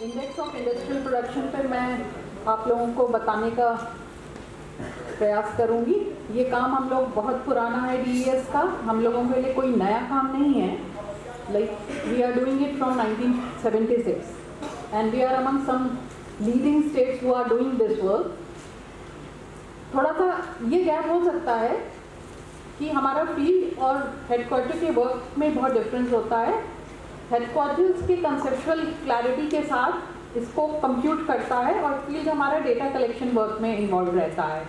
Index of industrial production पे मैं आप लोगों को बताने का प्रयास करूंगी। ये काम हम लोग बहुत पुराना है DES का, हम लोगों के लिए कोई नया काम नहीं है। Like we are doing it from 1976 and we are among some leading states who are doing this work. थोड़ा सा ये गैप हो सकता है कि हमारा फील्ड और हेडक्वार्टर के वर्क में बहुत डिफरेंस होता है। हेडक्वार्टर्स के कंसेप्चुअल क्लैरिटी के साथ इसको कंप्यूट करता है और फील्ड हमारा डेटा कलेक्शन वर्क में इन्वॉल्व रहता है।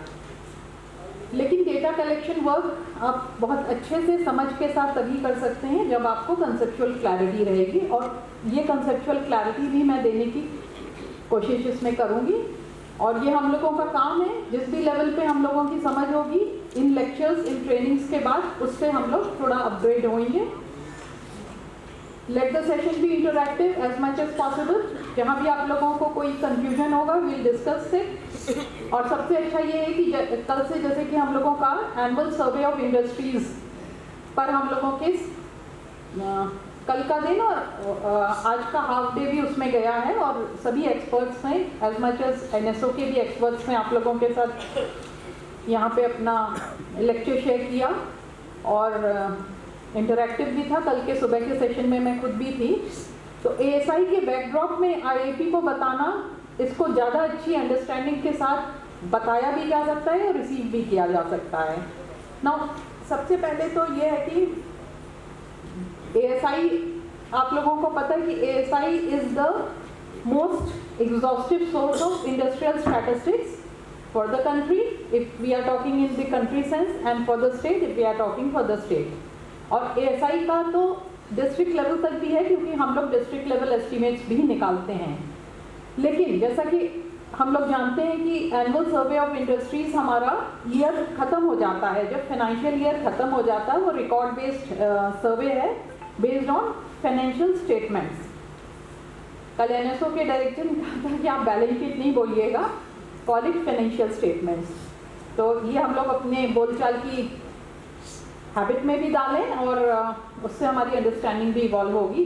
लेकिन डेटा कलेक्शन वर्क आप बहुत अच्छे से समझ के साथ तभी कर सकते हैं जब आपको कंसेप्चुअल क्लैरिटी रहेगी, और ये कंसेप्चुअल क्लैरिटी भी मैं देने की कोशिश इसमें करूँगी। और ये हम लोगों का काम है, जिस भी लेवल पे हम लोगों की समझ होगी इन लेक्चर्स, इन ट्रेनिंग्स के बाद, उससे हम लोग थोड़ा अपग्रेड होंगे। Let the session be interactive as much as possible. जहाँ भी आप लोगों को कोई कंफ्यूजन होगा विल डिस्कस इट। और सबसे अच्छा ये है कि कल से जैसे कि हम लोगों का एनुअल सर्वे ऑफ इंडस्ट्रीज पर हम लोगों के कल का दिन और आज का हाफ डे भी उसमें गया है, और सभी एक्सपर्ट्स हैं एज मच एज NSO के भी एक्सपर्ट्स हैं आप लोगों के साथ यहाँ पे अपना लेक्चर शेयर किया, और इंटरैक्टिव भी था। कल के सुबह के सेशन में मैं खुद भी थी। तो ASI के बैकड्रॉप में IIP को बताना, इसको ज़्यादा अच्छी अंडरस्टैंडिंग के साथ बताया भी जा सकता है और रिसीव भी किया जा सकता है। नाउ सबसे पहले तो ये है कि ASI, आप लोगों को पता है कि ASI is the most exhaustive source of industrial statistics for the country if we are talking in the country sense, and for the state if we are talking for the state. और ASI का तो district level तक भी है, क्योंकि हम लोग district level estimates भी निकालते हैं। लेकिन जैसा कि हम लोग जानते हैं कि एनुअल सर्वे ऑफ इंडस्ट्रीज हमारा ईयर ख़त्म हो जाता है, जब फाइनेंशियल ईयर ख़त्म हो जाता है, वो रिकॉर्ड बेस्ड सर्वे है बेस्ड ऑन फाइनेंशियल स्टेटमेंट्स। कल NSO के डायरेक्टर ने कहा था कि आप बैलेंस शीट नहीं बोलिएगा, कॉल इट फाइनेंशियल स्टेटमेंट्स। तो ये हम लोग अपने बोलचाल की हैबिट में भी डालें और उससे हमारी अंडरस्टैंडिंग भी इवॉल्व होगी।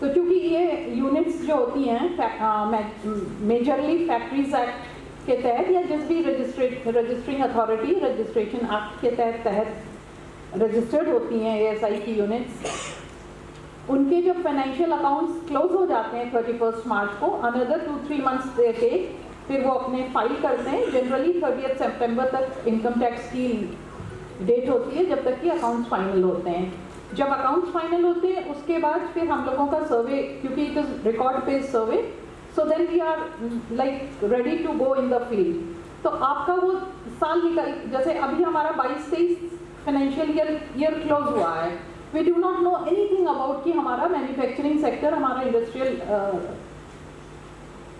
तो चूँकि ये यूनिट्स जो होती हैं मेजरली फैक्ट्रीज एक्ट के तहत या जिस भी रजिस्ट्रिंग अथॉरिटी रजिस्ट्रेशन एक्ट के तहत रजिस्टर्ड होती हैं ASI की यूनिट्स, उनके जब फाइनेंशियल अकाउंट्स क्लोज हो जाते हैं 31 मार्च को, अनदर 2-3 मंथ्स दे टेक, फिर वो अपने फाइल करते हैं। जनरली 30 सितंबर तक इनकम टैक्स की डेट होती है जब तक कि अकाउंट्स फाइनल होते हैं। जब अकाउंट्स फाइनल होते हैं उसके बाद फिर हम लोगों का सर्वे, क्योंकि it is record based survey, so then we are like ready to go in the field. तो आपका वो साल निकल, जैसे अभी हमारा 22-23 फाइनेंशियल ईयर क्लोज हुआ है, we do not know anything about कि हमारा मैन्युफैक्चरिंग सेक्टर, हमारा इंडस्ट्रियल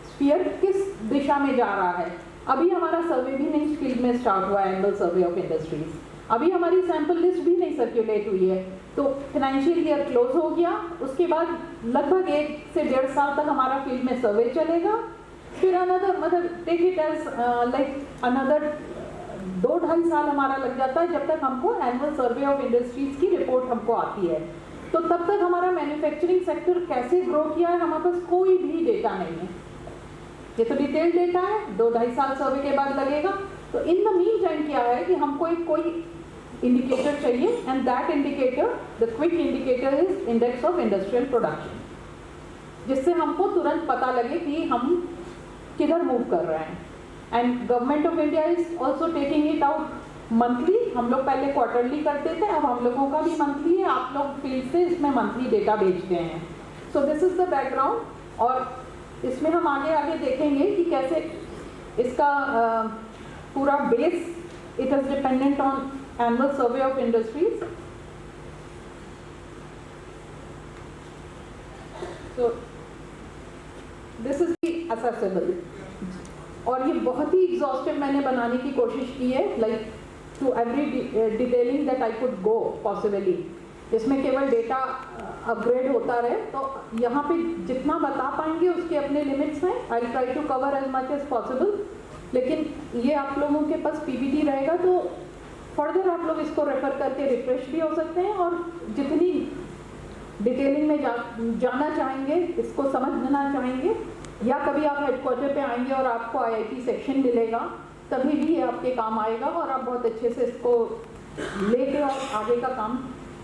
स्फीयर किस दिशा में जा रहा है। अभी हमारा सर्वे भी नहीं फील्ड में स्टार्ट हुआ है, एनुअल सर्वे ऑफ इंडस्ट्रीज। अभी हमारी सैंपल लिस्ट भी नहीं सर्कुलेट हुई है। तो फाइनेंशियल ईयर क्लोज हो गया, उसके बाद लगभग 1 से 1.5 साल तक हमारा फील्ड में सर्वे चलेगा। फिर अनदर, मतलब take it as like another 2-2.5 साल हमारा लग जाता है जब तक हमको एनुअल सर्वे ऑफ इंडस्ट्रीज की रिपोर्ट हमको आती है। तो तब तक हमारा मैन्युफैक्चरिंग सेक्टर कैसे ग्रो किया है हमारे पास कोई भी डेटा नहीं है। ये तो डिटेल डेटा है, 2-2.5 साल सर्वे के बाद लगेगा। तो इन द मीन टाइम क्या है कि हमको एक कोई इंडिकेटर चाहिए, and that indicator, the quick indicator is index of industrial production, जिससे हमको तुरंत पता लगे कि हम किधर मूव कर रहे हैं। And government of India is also taking it out monthly. हम लोग पहले क्वार्टरली करते थे, अब हम लोगों का भी मंथली है। आप लोग फील्ड से इसमें मंथली डेटा भेजते हैं। सो दिस इज द बैकग्राउंड, और इसमें हम आगे आगे देखेंगे कि कैसे इसका पूरा base, it is dependent on annual survey of industries. So this is accessible, और ये बहुत ही एग्जॉस्टिव मैंने बनाने की कोशिश की है, like to every detailing that I could go possibly. इसमें केवल डेटा अपग्रेड होता रहे, तो यहाँ पे जितना बता पाएंगे उसके अपने लिमिट्स हैं। I try to cover as much as possible. लेकिन ये आप लोगों के पास PPT रहेगा, तो फर्दर आप लोग इसको रेफर करके रिफ्रेश भी हो सकते हैं, और जितनी डिटेलिंग में जाना चाहेंगे, इसको समझना चाहेंगे, या कभी आप हेडक्वार्टर पे आएंगे और आपको आईआईटी सेक्शन मिलेगा, तभी भी ये आपके काम आएगा और आप बहुत अच्छे से इसको लेके और आगे का काम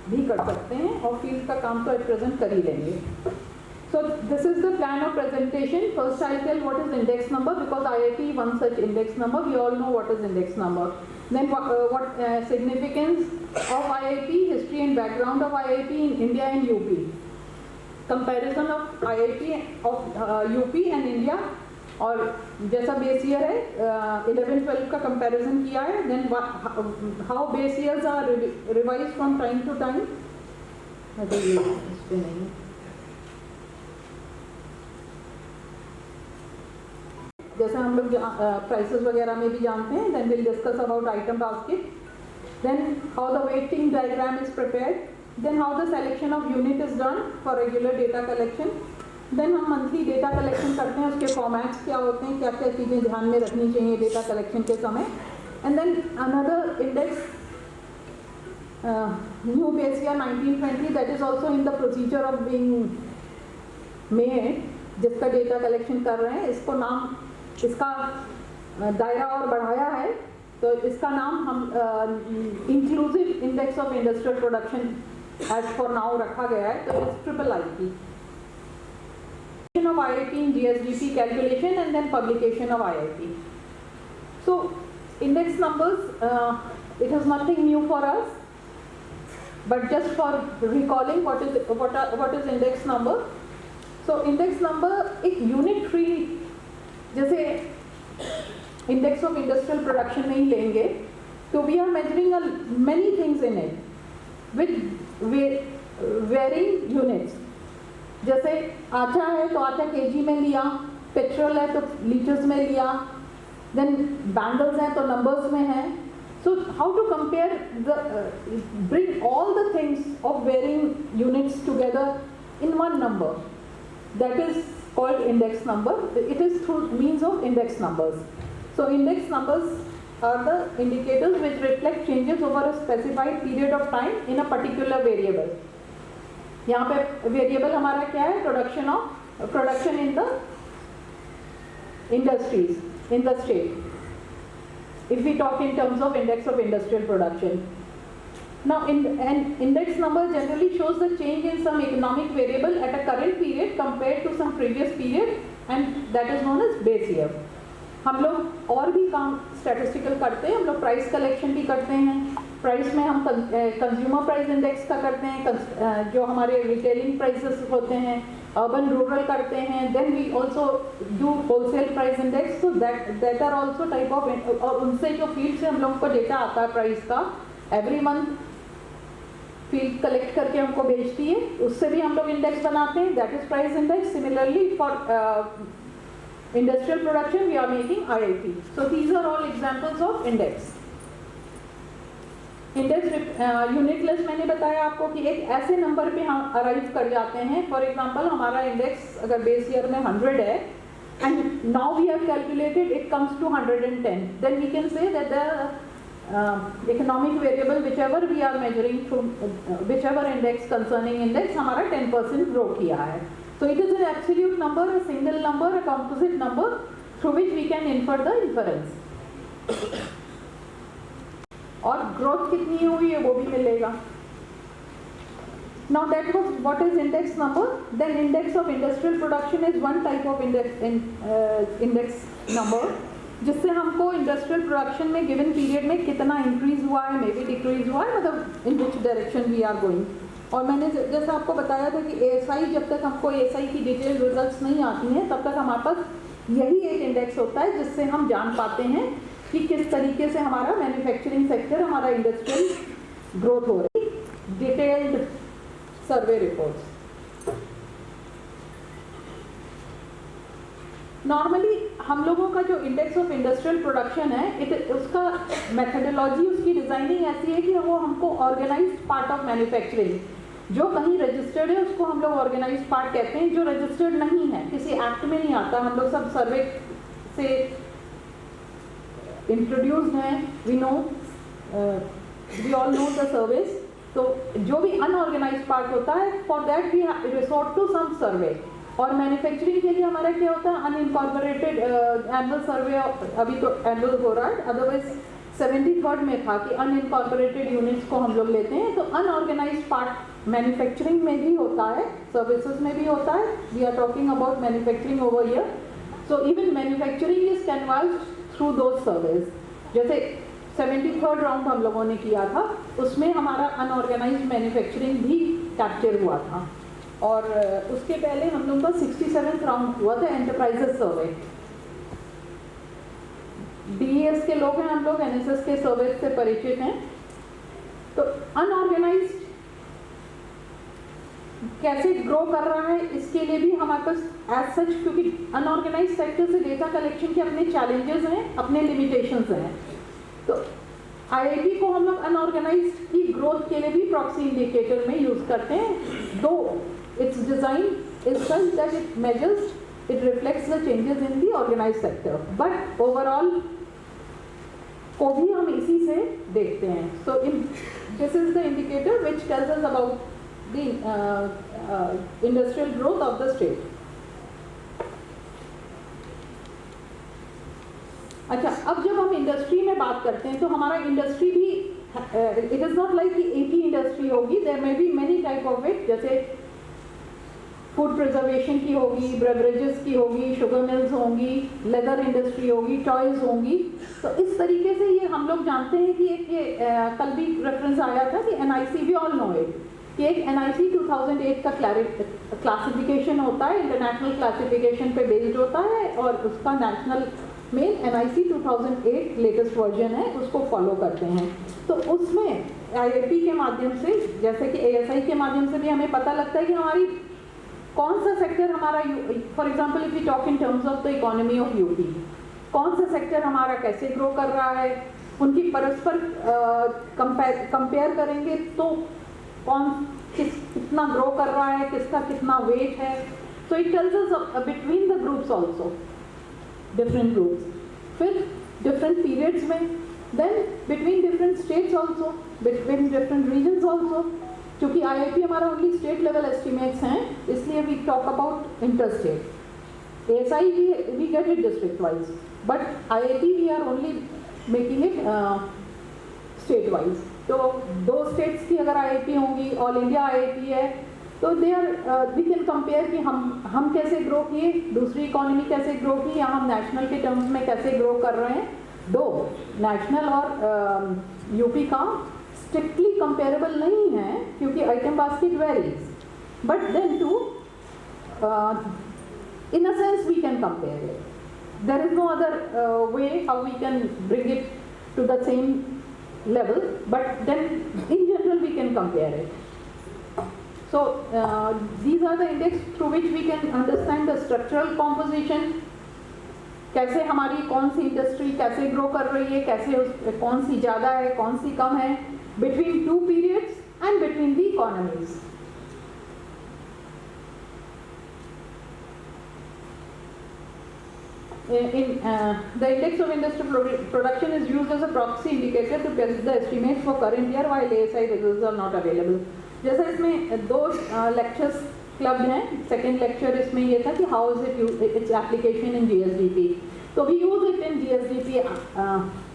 भी कर सकते हैं और फील्ड का काम तो एट प्रेजेंट कर ही लेंगे. So this is the plan of presentation. First I'll tell what is index number, because IIT one such index number. We all know what is index number. Then what significance of IIT, history and background of IIT in India and UP. Comparison of IIT of UP and India, और जैसा base year है 11-12 का comparison किया है. Then how base years are revise from time to time. इस पे नहीं, जैसे हम लोग प्राइसेस वगैरह में भी जानते हैं. Then will discuss about item basket. Then how the weighting diagram is prepared. Then how the selection of unit is done for regular data collection. Then हम मंथली डेटा कलेक्शन करते हैं, उसके फॉर्मेट्स क्या होते हैं, क्या क्या चीज़ें ध्यान में रखनी चाहिए डेटा कलेक्शन के समय. And then another index new base year 1920, that is also in the procedure of being made, जिसका डेटा कलेक्शन कर रहे हैं. इसको नाम, इसका दायरा और बढ़ाया है, तो इसका नाम हम inclusive index of industrial production as for now रखा गया है. तो it's IIIT of IIT in GSDP calculation and then publication of IIT. So index numbers, it is nothing new for us, but just for recalling what is index number. So index number एक unit free, जैसे index of industrial production में ही लेंगे, तो we are measuring many things in it with varying units. जैसे आटा है तो आटा केजी में लिया, पेट्रोल है तो लीटर्स में लिया, देन बैंगल्स हैं तो नंबर्स में है. So how to compare bring all the things of varying units together in one number, that is called index number. It is through means of index numbers. So index numbers are the indicators which reflect changes over a specified period of time in a particular variable. यहाँ पे variable हमारा क्या है, production in the industries in the state. If we talk in terms of index of industrial production. Now, an index number generally shows the change in some economic variable at a current period compared to some previous period, and that is known as base year. हम लोग और भी काम statistical करते हैं. हम लोग price collection भी करते हैं. प्राइस में हम कंज्यूमर प्राइस इंडेक्स का करते हैं, जो हमारे रिटेलिंग प्राइसेस होते हैं. अर्बन रूरल करते हैं. Then we also do wholesale price index. So that are also type of, और उनसे जो फील्ड से हम लोग को डेटा आता है प्राइस का, एवरी मंथ फील्ड कलेक्ट करके हमको भेजती है, उससे भी हम लोग इंडेक्स बनाते हैं. That is price index. Similarly for industrial production we are making IIT. So these are all examples of index. Index unitless मैंने बताया आपको कि एक ऐसे नंबर पे हम अराइव कर जाते हैं. फॉर एग्जांपल हमारा इंडेक्स अगर बेस ईयर में 100 है and now we have calculated it comes to 110, then we can say that the economic variable whichever we are measuring through whichever index concerning index हमारा 10% grow किया है. So it is an absolute number, a single number, a composite number through which we can infer the inference. और growth कितनी हुई है वो भी मिलेगा. Now that was what is index number. Then index of industrial production is one type of index number, जिससे हमको industrial production में गिवन पीरियड में कितना इंक्रीज हुआ है, मे बी डिक्रीज हुआ है, मतलब in which direction we are going. और मैंने जैसा आपको बताया था कि ASI, जब तक हमको ASI की डिटेल रिजल्ट्स नहीं आती हैं तब तक हमारे पास यही एक इंडेक्स होता है जिससे हम जान पाते हैं कि किस तरीके से हमारा मैन्युफैक्चरिंग सेक्टर, हमारा इंडस्ट्रियल ग्रोथ हो रही. डिटेल्ड सर्वे रिपोर्ट्स. नॉर्मली हम लोगों का जो इंडेक्स ऑफ इंडस्ट्रियल प्रोडक्शन है, उसका मेथडोलॉजी, उसकी डिज़ाइनिंग ऐसी है कि वो हमको ऑर्गेनाइज्ड पार्ट ऑफ मैन्युफैक्चरिंग, जो कहीं रजिस्टर्ड है उसको हम लोग ऑर्गेनाइज्ड पार्ट कहते हैं. जो रजिस्टर्ड नहीं है, किसी एक्ट में नहीं आता, हम लोग सब सर्वे से इंट्रोड्यूस्ड हैं. We all know the service. तो जो भी अनऑर्गेनाइज पार्ट होता है, for that we resort to some survey. और मैन्युफैक्चरिंग के लिए हमारा क्या होता है, अनइनकॉर्पोरेटेड एनुअल सर्वे, अभी तो एनुअल हो रहा है, अदरवाइज 73rd में था कि अनइनकॉर्पोरेटेड यूनिट्स को हम लोग लेते हैं। तो अनऑर्गेनाइज पार्ट मैन्युफैक्चरिंग में भी होता है, सर्विसेज में भी होता है। We are talking about manufacturing over here. So even manufacturing is canvassed through those surveys. जैसे 73rd राउंड हम लोगों ने किया था, उसमें हमारा अनऑर्गेनाइज मैन्युफैक्चरिंग भी कैप्चर हुआ था। और उसके पहले हम लोगों का 67th राउंड हुआ था, एंटरप्राइजेस सर्वे। DES के लोग हैं हम लोग, NSS के सर्वे से परिचित हैं। तो अनऑर्गेनाइज कैसे ग्रो कर रहा है, इसके लिए भी हमारे पास एज सच, क्योंकि अनऑर्गेनाइज सेक्टर से डेटा कलेक्शन के अपने चैलेंजेस हैं, अपने लिमिटेशंस हैं। तो IIT को हम लोग अनऑर्गेनाइज की ग्रोथ के लिए भी प्रॉक्सी इंडिकेटर में यूज करते हैं, दो it's design is such that it measures, it reflects the changes in the organized sector, but overall को भी हम इसी से देखते हैं। So this is the indicator which tells us about the industrial growth of the state. अच्छा, अब जब हम इंडस्ट्री में बात करते हैं तो हमारा इंडस्ट्री भी इट इज नॉट लाइक कि एक ही इंडस्ट्री होगी, there may be many type of it. जैसे फूड प्रिजर्वेशन की होगी, बेवरेजेस की होगी, शुगर मिल्स होंगी, लेदर इंडस्ट्री होगी, टॉयज होंगी। तो इस तरीके से ये हम लोग जानते हैं कि एक ये कल भी रेफरेंस आया था कि NIC, we all know it, कि एक NIC 2008 का क्लासिफिकेशन होता है, इंटरनेशनल क्लासिफिकेशन पे बेस्ड होता है, और उसका नेशनल में NIC 2008 लेटेस्ट वर्जन है, उसको फॉलो करते हैं। तो उसमें IIP के माध्यम से, जैसे कि ASI के माध्यम से भी हमें पता लगता है कि हमारी कौन सा सेक्टर हमारा, for example if you talk in terms of the economy of UP, कौन सा सेक्टर हमारा कैसे ग्रो कर रहा है, उनकी परस्पर कंपेयर करेंगे तो कौन कितना ग्रो कर रहा है, किसका कितना वेट है। So it tells us between the groups also, different groups, फिर डिफरेंट पीरियड्स में, then between different states also, between different regions also. क्योंकि IIP हमारा ओनली स्टेट लेवल एस्टिमेट्स हैं, इसलिए we talk about inter state. ASI we get it district wise, but IIP we are only making it state wise. तो दो states की अगर IIP होंगी, all India IIP है, तो they are we can compare कि हम कैसे ग्रो किए, दूसरी इकोनॉमी कैसे ग्रो की, या हम नेशनल के टर्म्स में कैसे ग्रो कर रहे हैं। दो नेशनल और यूपी का स्ट्रिक्टली कंपेरेबल नहीं है, क्योंकि item basket varies, but then to in a sense we can compare it. There is no other way how we can bring it to the same level, but then in general we can compare it. So these are the index through which we can understand the structural composition, कैसे हमारी कौन सी industry कैसे grow कर रही है, कैसे कौन सी ज़्यादा है, कौन सी कम है, between two periods and between the economies. The index of industrial production is used as a proxy indicator to test the estimates for current year, while ASI results are not available. जैसा इसमें दो lectures club हैं, second lecture इसमें ये था कि how is it its application in GSDP। तो we use it in GSDP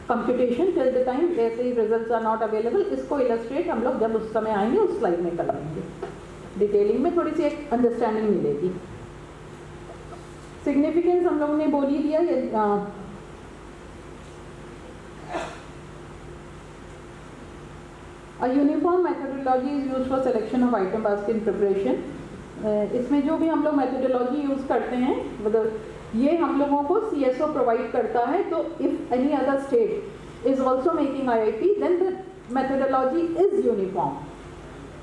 computation till the time ASI results are not available. इसको इलस्ट्रेट हम लोग जब उस समय आएंगे उस स्लाइड में कर लेंगे, डिटेलिंग में थोड़ी सी एक अंडरस्टैंडिंग मिलेगी। सिग्निफिकेंस हम लोगों ने बोल ही दिया। A uniform methodology is used for selection of item basket preparation. इसमें जो भी हम लोग मेथोडोलॉजी यूज करते हैं, मतलब ये हम लोगों को CSO प्रोवाइड करता है। तो if any other state is also making IIP, then the methodology is uniform.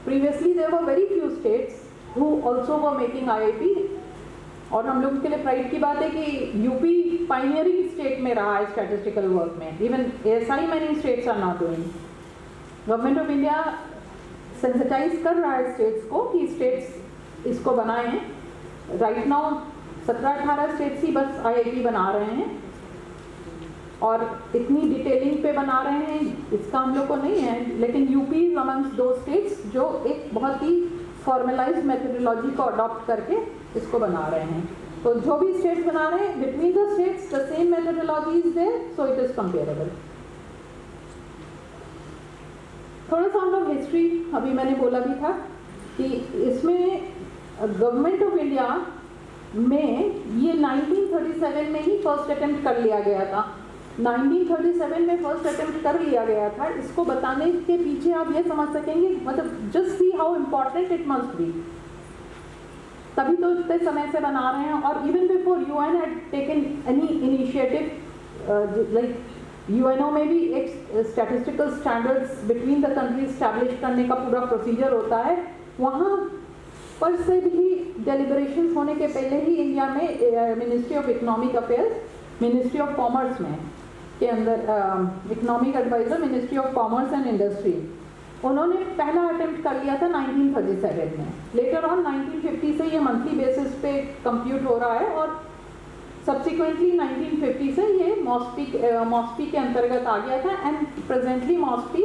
Previously there were very few states who also were making IIP, और हम लोगों के लिए प्राइड की बात है कि यूपी पाइनियरिंग स्टेट में रहा है स्टैटिस्टिकल वर्क में। Even ASI many states are not doing. Government of India sensitise कर रहा है स्टेट्स को कि स्टेट्स इसको बनाएं। राइट नाउ 17-18 स्टेट्स ही बस IIP बना रहे हैं। और इतनी डिटेलिंग पे बना रहे हैं इसका हम लोग को नहीं है, लेकिन यूपी इज अमंग्स दो स्टेट्स जो एक बहुत ही फॉर्मलाइज्ड मेथोडोलॉजी को अडॉप्ट करके इसको बना रहे हैं। तो जो भी स्टेट्स बना रहे हैं between the states the same methodology is there, so it is comparable. थोड़ा सा हम लोग हिस्ट्री, अभी मैंने बोला भी था कि इसमें गवर्नमेंट ऑफ इंडिया में ये 1937 में ही फर्स्ट अटेम्प्ट कर लिया गया था। 1937 में फर्स्ट अटेम्प्ट कर लिया गया था। इसको बताने के पीछे आप ये समझ सकेंगे, मतलब just see how important it must be, तभी तो इतने समय से बना रहे हैं। और even before UN had taken any initiative, like UNO में भी एक statistical standards between the countries establish करने का पूरा प्रोसीजर होता है। वहाँ पर से भी डेलिब्रेशंस होने के पहले ही इंडिया में ministry of economic affairs, ministry of commerce में के अंदर economic adviser ministry of commerce and industry, उन्होंने पहला अटेम्प्ट कर लिया था 1937 में। लेटर ऑन 1950 से ये मंथली बेसिस पे कंप्यूट हो रहा है और सब्सिक्वेंटली 1950 से ये मॉस्पी के अंतर्गत आ गया था and presently MOSPI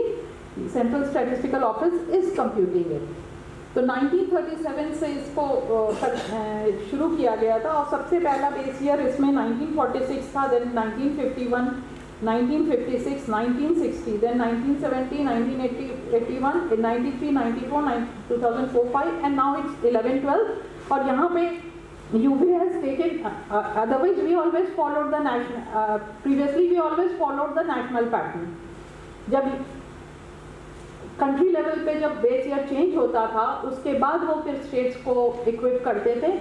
central statistical office is computing it. तो 1937 से इसको शुरू किया गया था और सबसे पहला बेस ईयर इसमें 1946 था, then 1951, 1956, 1960, then 1970, 1981, 93, 94, 2004-5 and now it's 11-12। और यहाँ पे UB has taken, otherwise we always followed the national, previously we always followed the national pattern। जब कंट्री लेवल पे जब बेस ईयर चेंज होता था उसके बाद वो फिर स्टेट्स को इक्विप करते थे,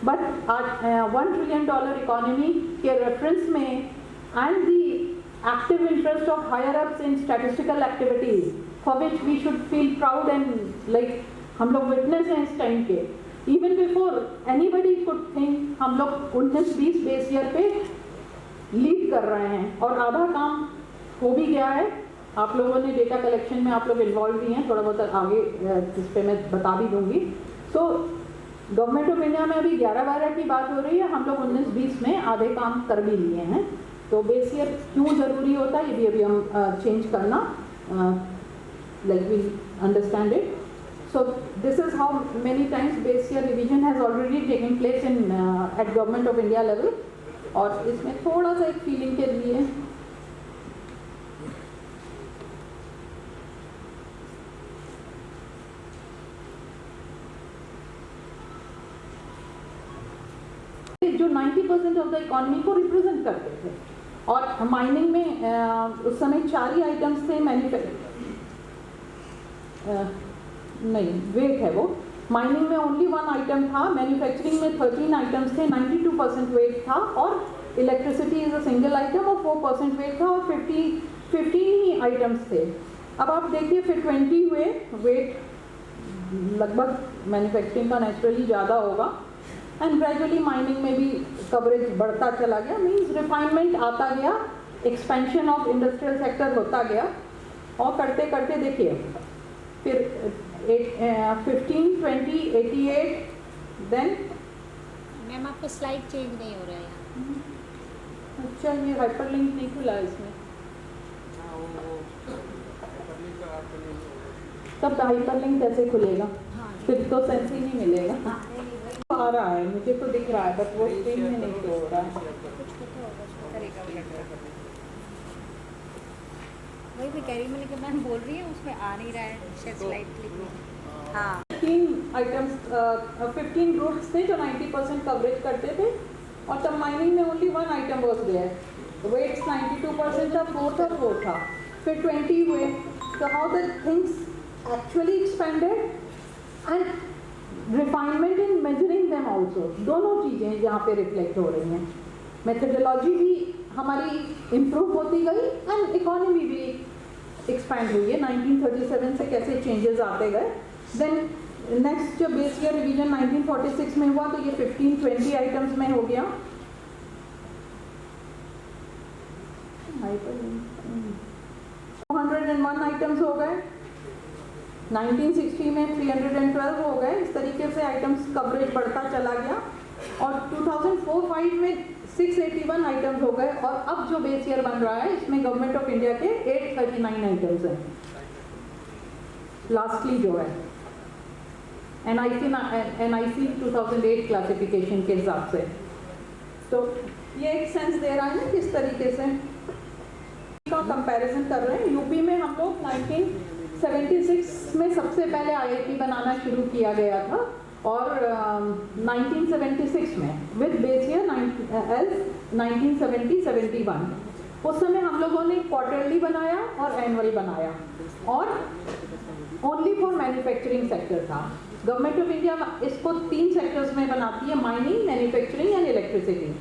बट आज $1 ट्रिलियन इकोनॉमी के रेफरेंस में and the active interest of higher ups in statistical activities for which we should feel proud and like हम लोग विटनेस हैं इस टाइम के। Even before anybody could think हम लोग 19-20 बेस ईयर पे लीड कर रहे हैं और आधा काम हो भी गया है। आप लोगों ने डेटा कलेक्शन में आप लोग इन्वॉल्व भी हैं, थोड़ा बहुत आगे जिस पे मैं बता भी दूंगी। सो गवर्नमेंट ऑफ इंडिया में अभी 11-12 की बात हो रही है, हम लोग 19-20 में आधे काम कर भी लिए हैं। तो बेस ईयर क्यों ज़रूरी होता है ये भी अभी हम चेंज करना, like we understand it. So this is how many times base year revision has already taken place in at government of India level. और इसमें थोड़ा सा एक फीलिंग के लिए जो 90% ऑफ द इकोनॉमी को रिप्रेजेंट करते थे। और माइनिंग में उस समय 4 ही आइटम्स थे, वेट है वो, माइनिंग में ओनली 1 आइटम था, मैन्युफैक्चरिंग में 13 आइटम्स थे, 92% वेट था, और electricity is a single item और 4% वेट था, और 15 ही आइटम्स थे। अब आप देखिए फिर 20 हुए, वेट लगभग मैन्युफैक्चरिंग का नेचुरली ज़्यादा होगा एंड ग्रेजुअली माइनिंग में भी कवरेज बढ़ता चला गया, मीन्स रिफाइनमेंट आता गया, एक्सपेंशन ऑफ इंडस्ट्रियल सेक्टर होता गया, और करते करते देखिए फिर 15, 20, 88, देन मैम आपका स्लाइड चेंज नहीं हो रहा है। अच्छा ये हाइपरलिंक नहीं खुला इसमें, तब हाइपरलिंक कैसे खुलेगा? फिर तो सेंस ही नहीं मिलेगा। आ रहा है मुझे तो दिख रहा है बट वो स्क्रीन में नहीं शो हो रहा है। वही मैं कह रही हूँ, मैंने कहा मैम बोल रही है उसमें आ नहीं रहा है शायद स्लाइड क्लिक। हाँ 15 आइटम्स 15 ग्रुप्स थे जो 90% कवरेज करते थे, और तब माइनिंग में only 1 item was there, weights 92% था, 4 था, फिर 20 हुए। तो how the things actually expanded and refinement in measuring them also, दोनों चीज़ें यहाँ पे रिफ्लेक्ट हो रही हैं। मेथडोलॉजी भी हमारी इम्प्रूव होती गई एंड इकोनॉमी भी एक्सपैंड हुई है। 1937 से कैसे चेंजेस आते गए। देन नेक्स्ट जो बेस ईयर रिवीजन 1946 में हुआ तो ये 15-20 आइटम्स में हो गया। 201 आइटम्स हो गए, 1960 में 312 हो गए। इस तरीके से आइटम्स कवरेज बढ़ता चला गया। और 2004-05 में 681 आइटम्स हो गए, और अब जो बेस ईयर बन रहा है इसमें गवर्नमेंट ऑफ इंडिया के 839 आइटम्स हैं लास्टली जो है NIC 2008 क्लासिफिकेशन के हिसाब से। तो ये एक सेंस दे रहा है ना किस तरीके से का कंपैरिजन कर रहे हैं। यूपी में हम लोग 1976 में सबसे पहले IIT बनाना शुरू किया गया था, और 1976 में विद बेस ईयर 1970-71 उस समय हम लोगों ने क्वार्टरली बनाया और एनुअल बनाया, और ओनली फॉर मैन्युफैक्चरिंग सेक्टर था। गवर्नमेंट ऑफ इंडिया इसको 3 सेक्टर्स में बनाती है, माइनिंग, मैन्युफैक्चरिंग एंड इलेक्ट्रिसिटी।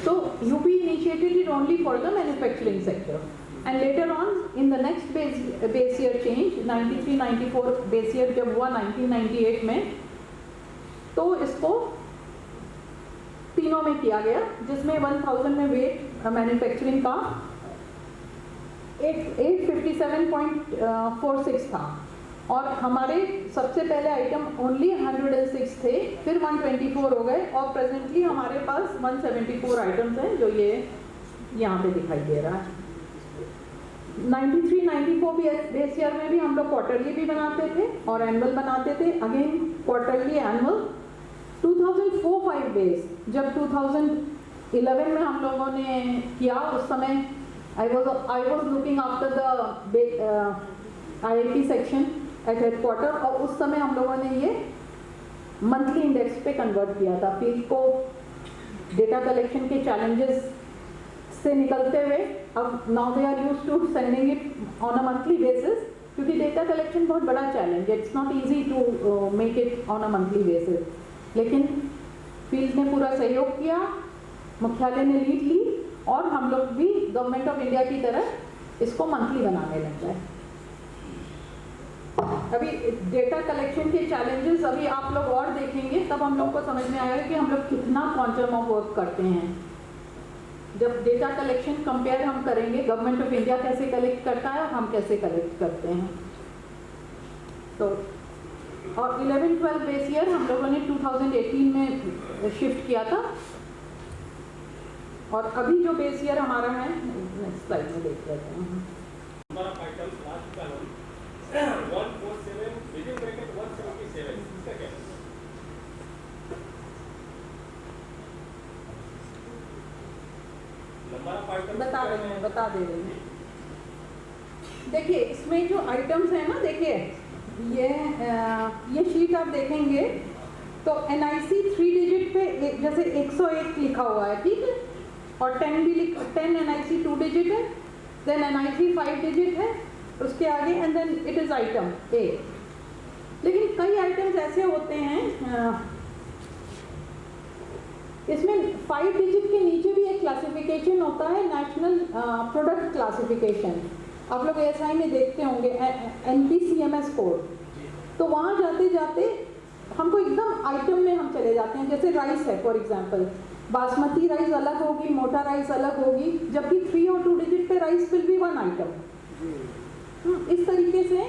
तो UP initiated it only for the manufacturing sector, and later on in the next base year change 93-94 base year जब हुआ 1998 में, तो इसको तीनों में किया गया, जिसमें 1000 में वेट मैन्युफैक्चरिंग का 857.46 था, और हमारे सबसे पहले आइटम ओनली 106 थे, फिर 124 हो गए, और प्रेजेंटली हमारे पास 174 आइटम्स हैं जो ये यहाँ पे दिखाई दे रहा है। 93-94 बेस ईयर में भी हम लोग क्वार्टरली भी बनाते थे और एनुअल बनाते थे, अगेन क्वार्टरली एनुअल। 2004-05 बेस जब 2011 में हम लोगों ने किया, उस समय I was looking after the IIT section at headquarter, और उस समय हम लोगों ने ये मंथली इंडेक्स पे कन्वर्ट किया था। फील्ड को डेटा कलेक्शन के चैलेंजेस से निकलते हुए अब now they are used to sending it on a monthly basis, क्योंकि डेटा कलेक्शन बहुत बड़ा चैलेंज है, it's not easy to make it on a monthly basis. लेकिन फील्ड ने पूरा सहयोग किया, मुख्यालय ने लीड ली, और हम लोग भी गवर्नमेंट ऑफ इंडिया की तरह इसको मंथली बनाने लग गए। अभी डेटा कलेक्शन के चैलेंजेस अभी आप लोग और देखेंगे, तब हम लोग को समझ में आएगा कि हम लोग कितना क्वांटम ऑफ वर्क करते हैं। जब डेटा कलेक्शन कंपेयर हम करेंगे, गवर्नमेंट ऑफ इंडिया कैसे कलेक्ट करता है और हम कैसे कलेक्ट करते हैं। तो और 11-12 बेस ईयर हम लोगों ने 2018 में शिफ्ट किया था, और अभी जो बेस ईयर हमारा है नेक्स्ट स्लाइड में देख लेते हैं। Number of items last column 147 within bracket 177 इसका क्या है? नंबर ऑफ आइटम्स बता दे रहे हैं। देखिए इसमें जो आइटम्स हैं ना, देखिए ये शीट आप देखेंगे तो NIC 3 डिजिट पे जैसे 101 लिखा हुआ है, ठीक है, और 10 NIC 2 डिजिट है, देन NIC 5 डिजिट है उसके आगे, and then it is item A। लेकिन कई आइटम्स ऐसे होते हैं इसमें 5 डिजिट के नीचे भी एक क्लासिफिकेशन होता है, नेशनल प्रोडक्ट क्लासिफिकेशन। आप लोग ASI में देखते होंगे NPCMS कोड, तो वहाँ जाते जाते हमको एकदम आइटम में हम चले जाते हैं। जैसे राइस है फॉर एग्जांपल, बासमती राइस अलग होगी, मोटा राइस अलग होगी, जबकि 3 और 2 डिजिट पे राइस विल बी 1 आइटम। इस तरीके से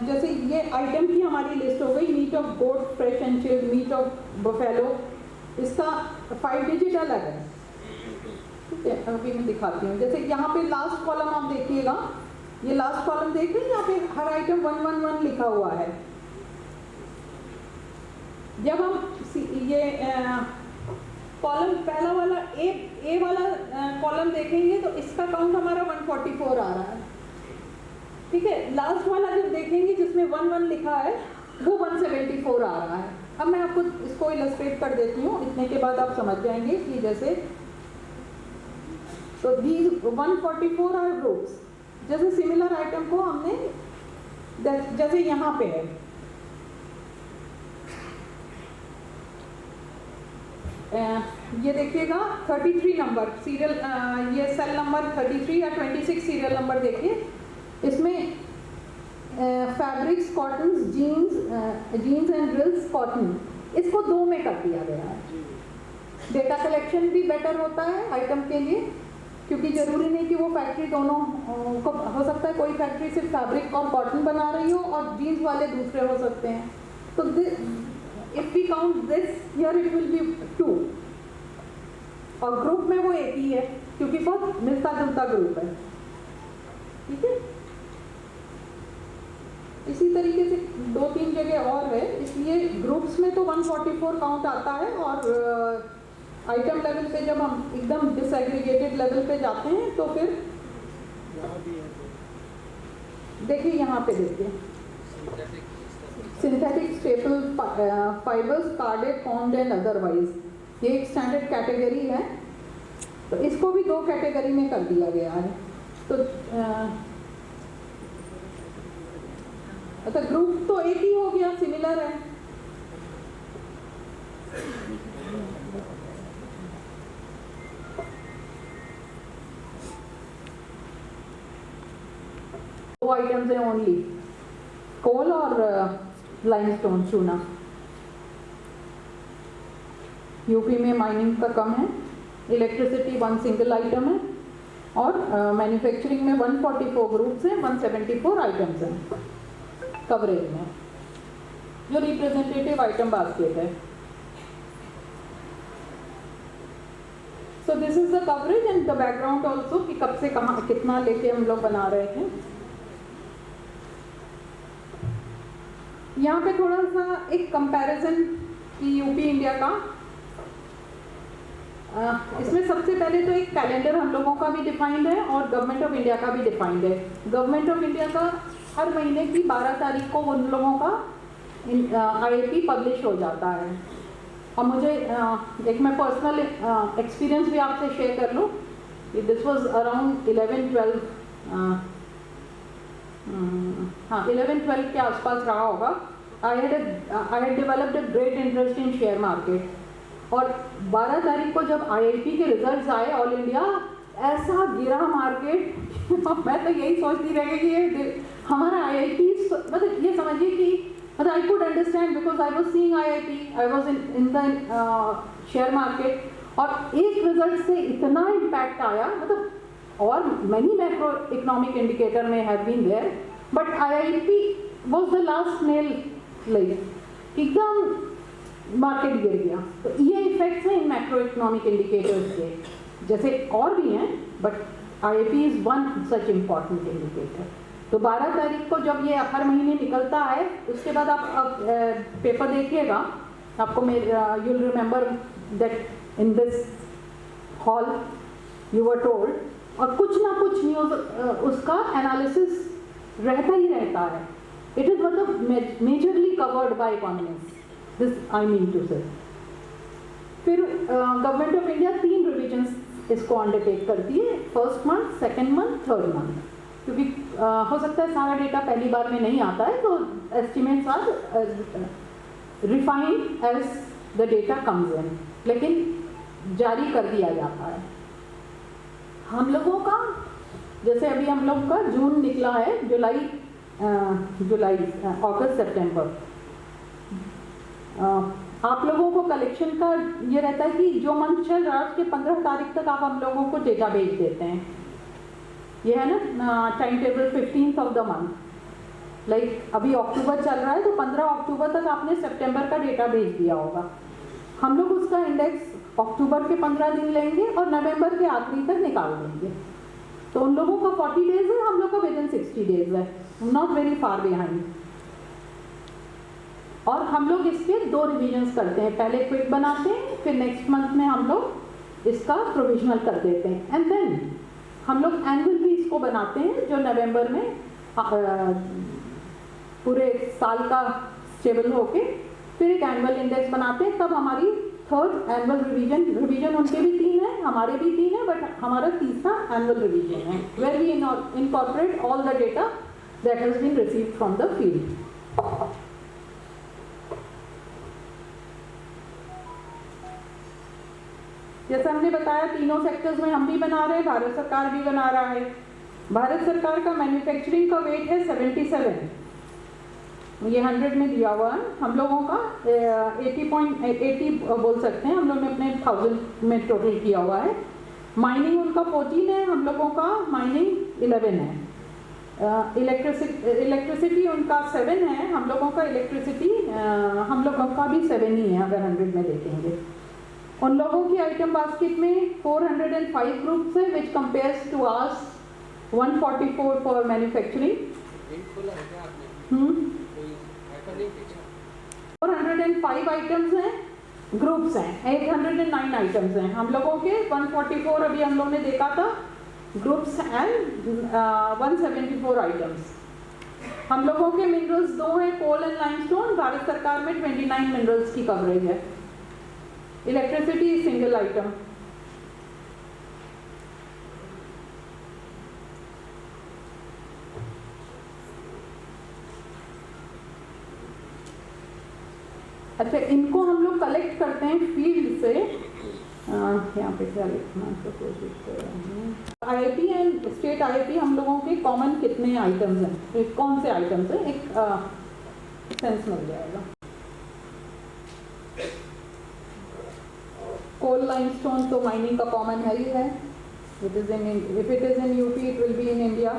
जैसे ये आइटम की हमारी लिस्ट हो गई, meat of goat, fresh and chilled, meat of buffalo, इसका 5 डिजिट अलग है, ठीक है। अभी मैं दिखाती हूँ, जैसे यहाँ पे लास्ट कॉलम आप देखिएगा, ये लास्ट कॉलम देख रहे हैं, यहाँ पे हर आइटम 111 लिखा हुआ है। जब हम ये कॉलम पहला वाला ए वाला कॉलम देखेंगे तो इसका काउंट हमारा 144 आ रहा है, ठीक है। लास्ट वाला जब देखेंगे जिसमें 11 लिखा है वो 174 आ रहा है। अब मैं आपको इसको इलस्ट्रेट कर देती हूँ, इतने के बाद आप समझ जाएंगे कि जैसे तो these 144 आर ग्रुप्स। जैसे सिमिलर आइटम को हमने जैसे यहाँ पे है, ये देखिएगा 33 नंबर सीरियल, ये सेल नंबर 33 या 26 सीरियल नंबर देखिए, इसमें fabrics, cotton, jeans and drills cotton, इसको 2 में कर दिया गया है। डेटा कलेक्शन भी बेटर होता है आइटम के लिए, क्योंकि जरूरी नहीं कि वो फैक्ट्री दोनों को, हो सकता है कोई फैक्ट्री सिर्फ फैब्रिक और कॉटन बना रही हो और जीन्स वाले दूसरे हो सकते हैं। तो if we count this here it will be 2, और ग्रुप में वो एक ही है, क्योंकि बहुत मिलता जुलता ग्रुप है, ठीक है। इसी तरीके से 2-3 जगह और है, इसलिए ग्रुप्स में तो 144 काउंट आता है, और आइटम लेवल पे जब हम एकदम डिसएग्रीगेटेड लेवल पे जाते हैं तो फिर देखिए यहाँ पे देखिए synthetic staple fibres carded formed and otherwise, ये एक स्टैंडर्ड कैटेगरी है, तो इसको भी 2 कैटेगरी में कर दिया गया है। तो अच्छा ग्रुप तो एक ही हो गया, सिमिलर है। दो आइटम्स हैं ओनली, कोल और लाइमस्टोन चूना। यूपी में माइनिंग का कम है, इलेक्ट्रिसिटी 1 सिंगल आइटम है, और मैन्युफैक्चरिंग में 144 ग्रुप्स हैं, 174 आइटम्स हैं कवरेज में, जो रिप्रेजेंटेटिव आइटम बास्केट है। So this is the coverage and the background also, कि कब से कहाँ कितना लेके हम लोग बना रहे थे। यहाँ पे थोड़ा सा एक कंपैरिजन की यूपी इंडिया का, इसमें सबसे पहले तो एक कैलेंडर हम लोगों का भी डिफाइंड है और गवर्नमेंट ऑफ इंडिया का भी डिफाइंड है। गवर्नमेंट ऑफ इंडिया का हर महीने की 12 तारीख को उन लोगों का आईएपी पब्लिश हो जाता है। और मुझे एक मैं पर्सनल एक्सपीरियंस भी आपसे शेयर कर लूँ, दिस वाज अराउंड 11-12 11-12 के आसपास रहा होगा। I had developed a great interest in share market, और 12 तारीख को जब आईआईपी के रिजल्ट्स आए ऑल इंडिया, ऐसा गिरा मार्केट मैं तो यही सोचती रह गई कि ये हमारा आईआईपी, मतलब ये समझिए कि मतलब I could understand because I was seeing IIP, I was in the share market, और एक रिजल्ट से इतना इम्पैक्ट आया, मतलब और मैनी मैक्रो इकोनॉमिक इंडिकेटर में have been there, but IIP was the last nail, like एकदम मार्केट गिर गया। तो ये इफेक्ट्स हैं इन मैक्रो इकोनॉमिक इंडिकेटर्स के, जैसे और भी हैं, but IIP is one such important indicator. तो 12 तारीख को जब ये हर महीने निकलता है, उसके बाद आप पेपर देखिएगा, आपको you will remember that in this hall you were told, और कुछ ना कुछ न्यूज़ उसका एनालिसिस रहता ही रहता है। इट इज़ मतलब majorly covered by economist, this I mean to say. फिर गवर्नमेंट ऑफ इंडिया 3 रिविजन्स इसको अंडरटेक करती है, first month, second month, third month, क्योंकि हो सकता है सारा डेटा पहली बार में नहीं आता है, तो estimates are refined as the data comes in, लेकिन जारी कर दिया जाता है। हम लोगों का जैसे अभी हम लोग का जून निकला है, जुलाई अगस्त सितंबर, आप लोगों को कलेक्शन का ये रहता है कि जो मंथ चल रहा है उसके 15 तारीख तक आप हम लोगों को डेटा भेज देते हैं। ये है ना time table 15th of the month, like अभी अक्टूबर चल रहा है तो 15 अक्टूबर तक आपने सितंबर का डेटा भेज दिया होगा। हम लोग उसका इंडेक्स अक्टूबर के 15 दिन लेंगे और नवंबर के आखिरी तक निकाल देंगे। तो उन लोगों का 40 डेज है, हम लोग का विदिन 60 डेज है, नॉट वेरी फार बिहाइंड। और हम लोग इसके 2 रिविजन्स करते हैं, पहले क्विक बनाते हैं, फिर नेक्स्ट मंथ में हम लोग इसका प्रोविजनल कर देते हैं, एंड देन हम लोग एनुअल भी इसको बनाते हैं, जो नवंबर में पूरे साल का स्टेबल होके फिर एक एनुअल इंडेक्स बनाते हैं। तब हमारी थर्ड एनुअल रिवीजन उनके भी 3 है, हमारे भी 3 है, बट हमारा तीसरा एनुअल रिवीजन है, where we incorporate all the data that has been received from the field. जैसा हमने बताया, तीनों सेक्टर्स में हम भी बना रहे हैं, भारत सरकार भी बना रहा है। भारत सरकार का मैन्युफैक्चरिंग का वेट है 77, ये 100 में दिया हुआ है। हम लोगों का 80 बोल सकते हैं, हम लोग ने अपने 1000 में टोटल किया हुआ है। माइनिंग उनका 14 है, हम लोगों का माइनिंग 11 है। इलेक्ट्रिसिटी उनका 7 है, हम लोगों का इलेक्ट्रिसिटी हम लोगों का भी 7 ही है अगर 100 में देखेंगे। उन लोगों की आइटम बास्केट में 405 ग्रुप्स है, which compares to ours 144 for manufacturing. 405 items हैं, ग्रुप्स हैं, 809 आइटम्स हैं हम लोगों के। 144 अभी हम लोग ने देखा था ग्रुप्स एंड 174 आइटम्स। हम लोगों के मिनरल्स दो हैं, कोल एंड लाइमस्टोन। भारत सरकार में 29 मिनरल्स की कवरेज है। Electricity single item. अच्छा, इनको हम लोग कलेक्ट करते हैं फील्ड से। यहाँ पे क्या लिखना है तो कोशिश कर रहे हैं। आईआईटी एंड स्टेट आईआईटी हम लोगों के कॉमन कितने आइटम्स हैं, एक कौन से आइटम्स हैं, एक सेंस मिल जाएगा। कोल लाइमस्टोन तो माइनिंग का कॉमन है ही है। It is in, if it is in UP it will be in India.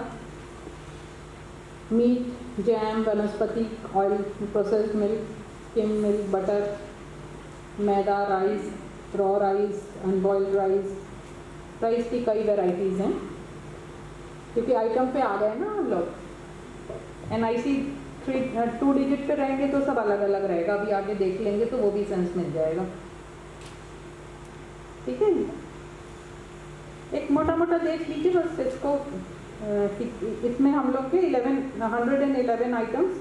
Meat, jam, vanaspati oil, processed milk, skim milk, butter, maida, rice, raw rice, unboiled rice. Rice की कई varieties हैं, क्योंकि item पे आ गए ना हम लोग। NIC 2 डिजिट पे रहेंगे तो सब अलग अलग रहेगा, अभी आगे देख लेंगे तो वो भी सेंस मिल जाएगा। ठीक है, एक मोटा मोटा देख लीजिए बस इसको। इसमें हम लोग के 111 items.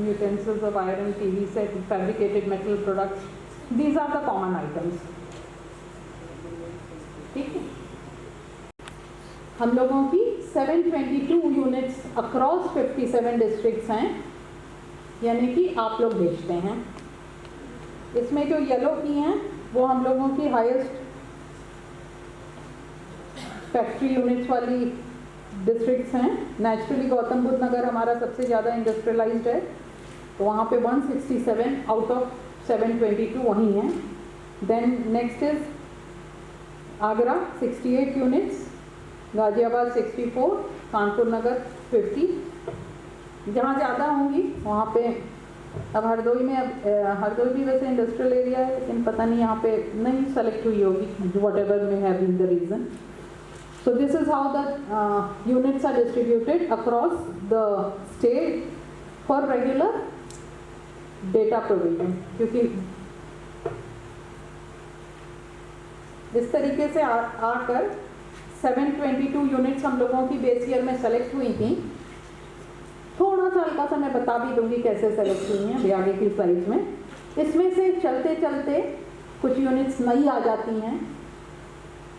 Utensils of iron, TV set, fabricated metal products, these are the common items. ठीक है, हम लोगों की 722 यूनिट्स अक्रॉस 57 डिस्ट्रिक्ट्स हैं, यानी कि आप लोग बेचते हैं। इसमें जो येलो की हैं वो हम लोगों की हाईएस्ट फैक्ट्री यूनिट्स वाली डिस्ट्रिक्ट्स हैं। नेचुरली गौतम बुद्ध नगर हमारा सबसे ज़्यादा इंडस्ट्रियलाइज्ड है, तो वहाँ पे 167 आउट ऑफ 722 वहीं हैं। Then next is Agra 68 units, Ghaziabad 64, Kanpur Nagar 50। जहाँ ज़्यादा होंगी वहाँ पे, अब हरदोई में, अब हरदोई भी वैसे इंडस्ट्रियल एरिया है, लेकिन पता नहीं यहाँ पे नहीं सेलेक्ट हुई होगी, whatever may have been the reason. So this is how the units are distributed across the state for regular data provision। क्योंकि इस तरीके से आकर 722 यूनिट्स हम लोगों की बेस ईयर में सेलेक्ट हुई थी। थोड़ा सा हल्का सा मैं बता भी दूंगी कैसे सेलेक्ट हुई हैं अभी आगे की स्लाइड में। इसमें से चलते चलते कुछ यूनिट्स नई आ जाती हैं,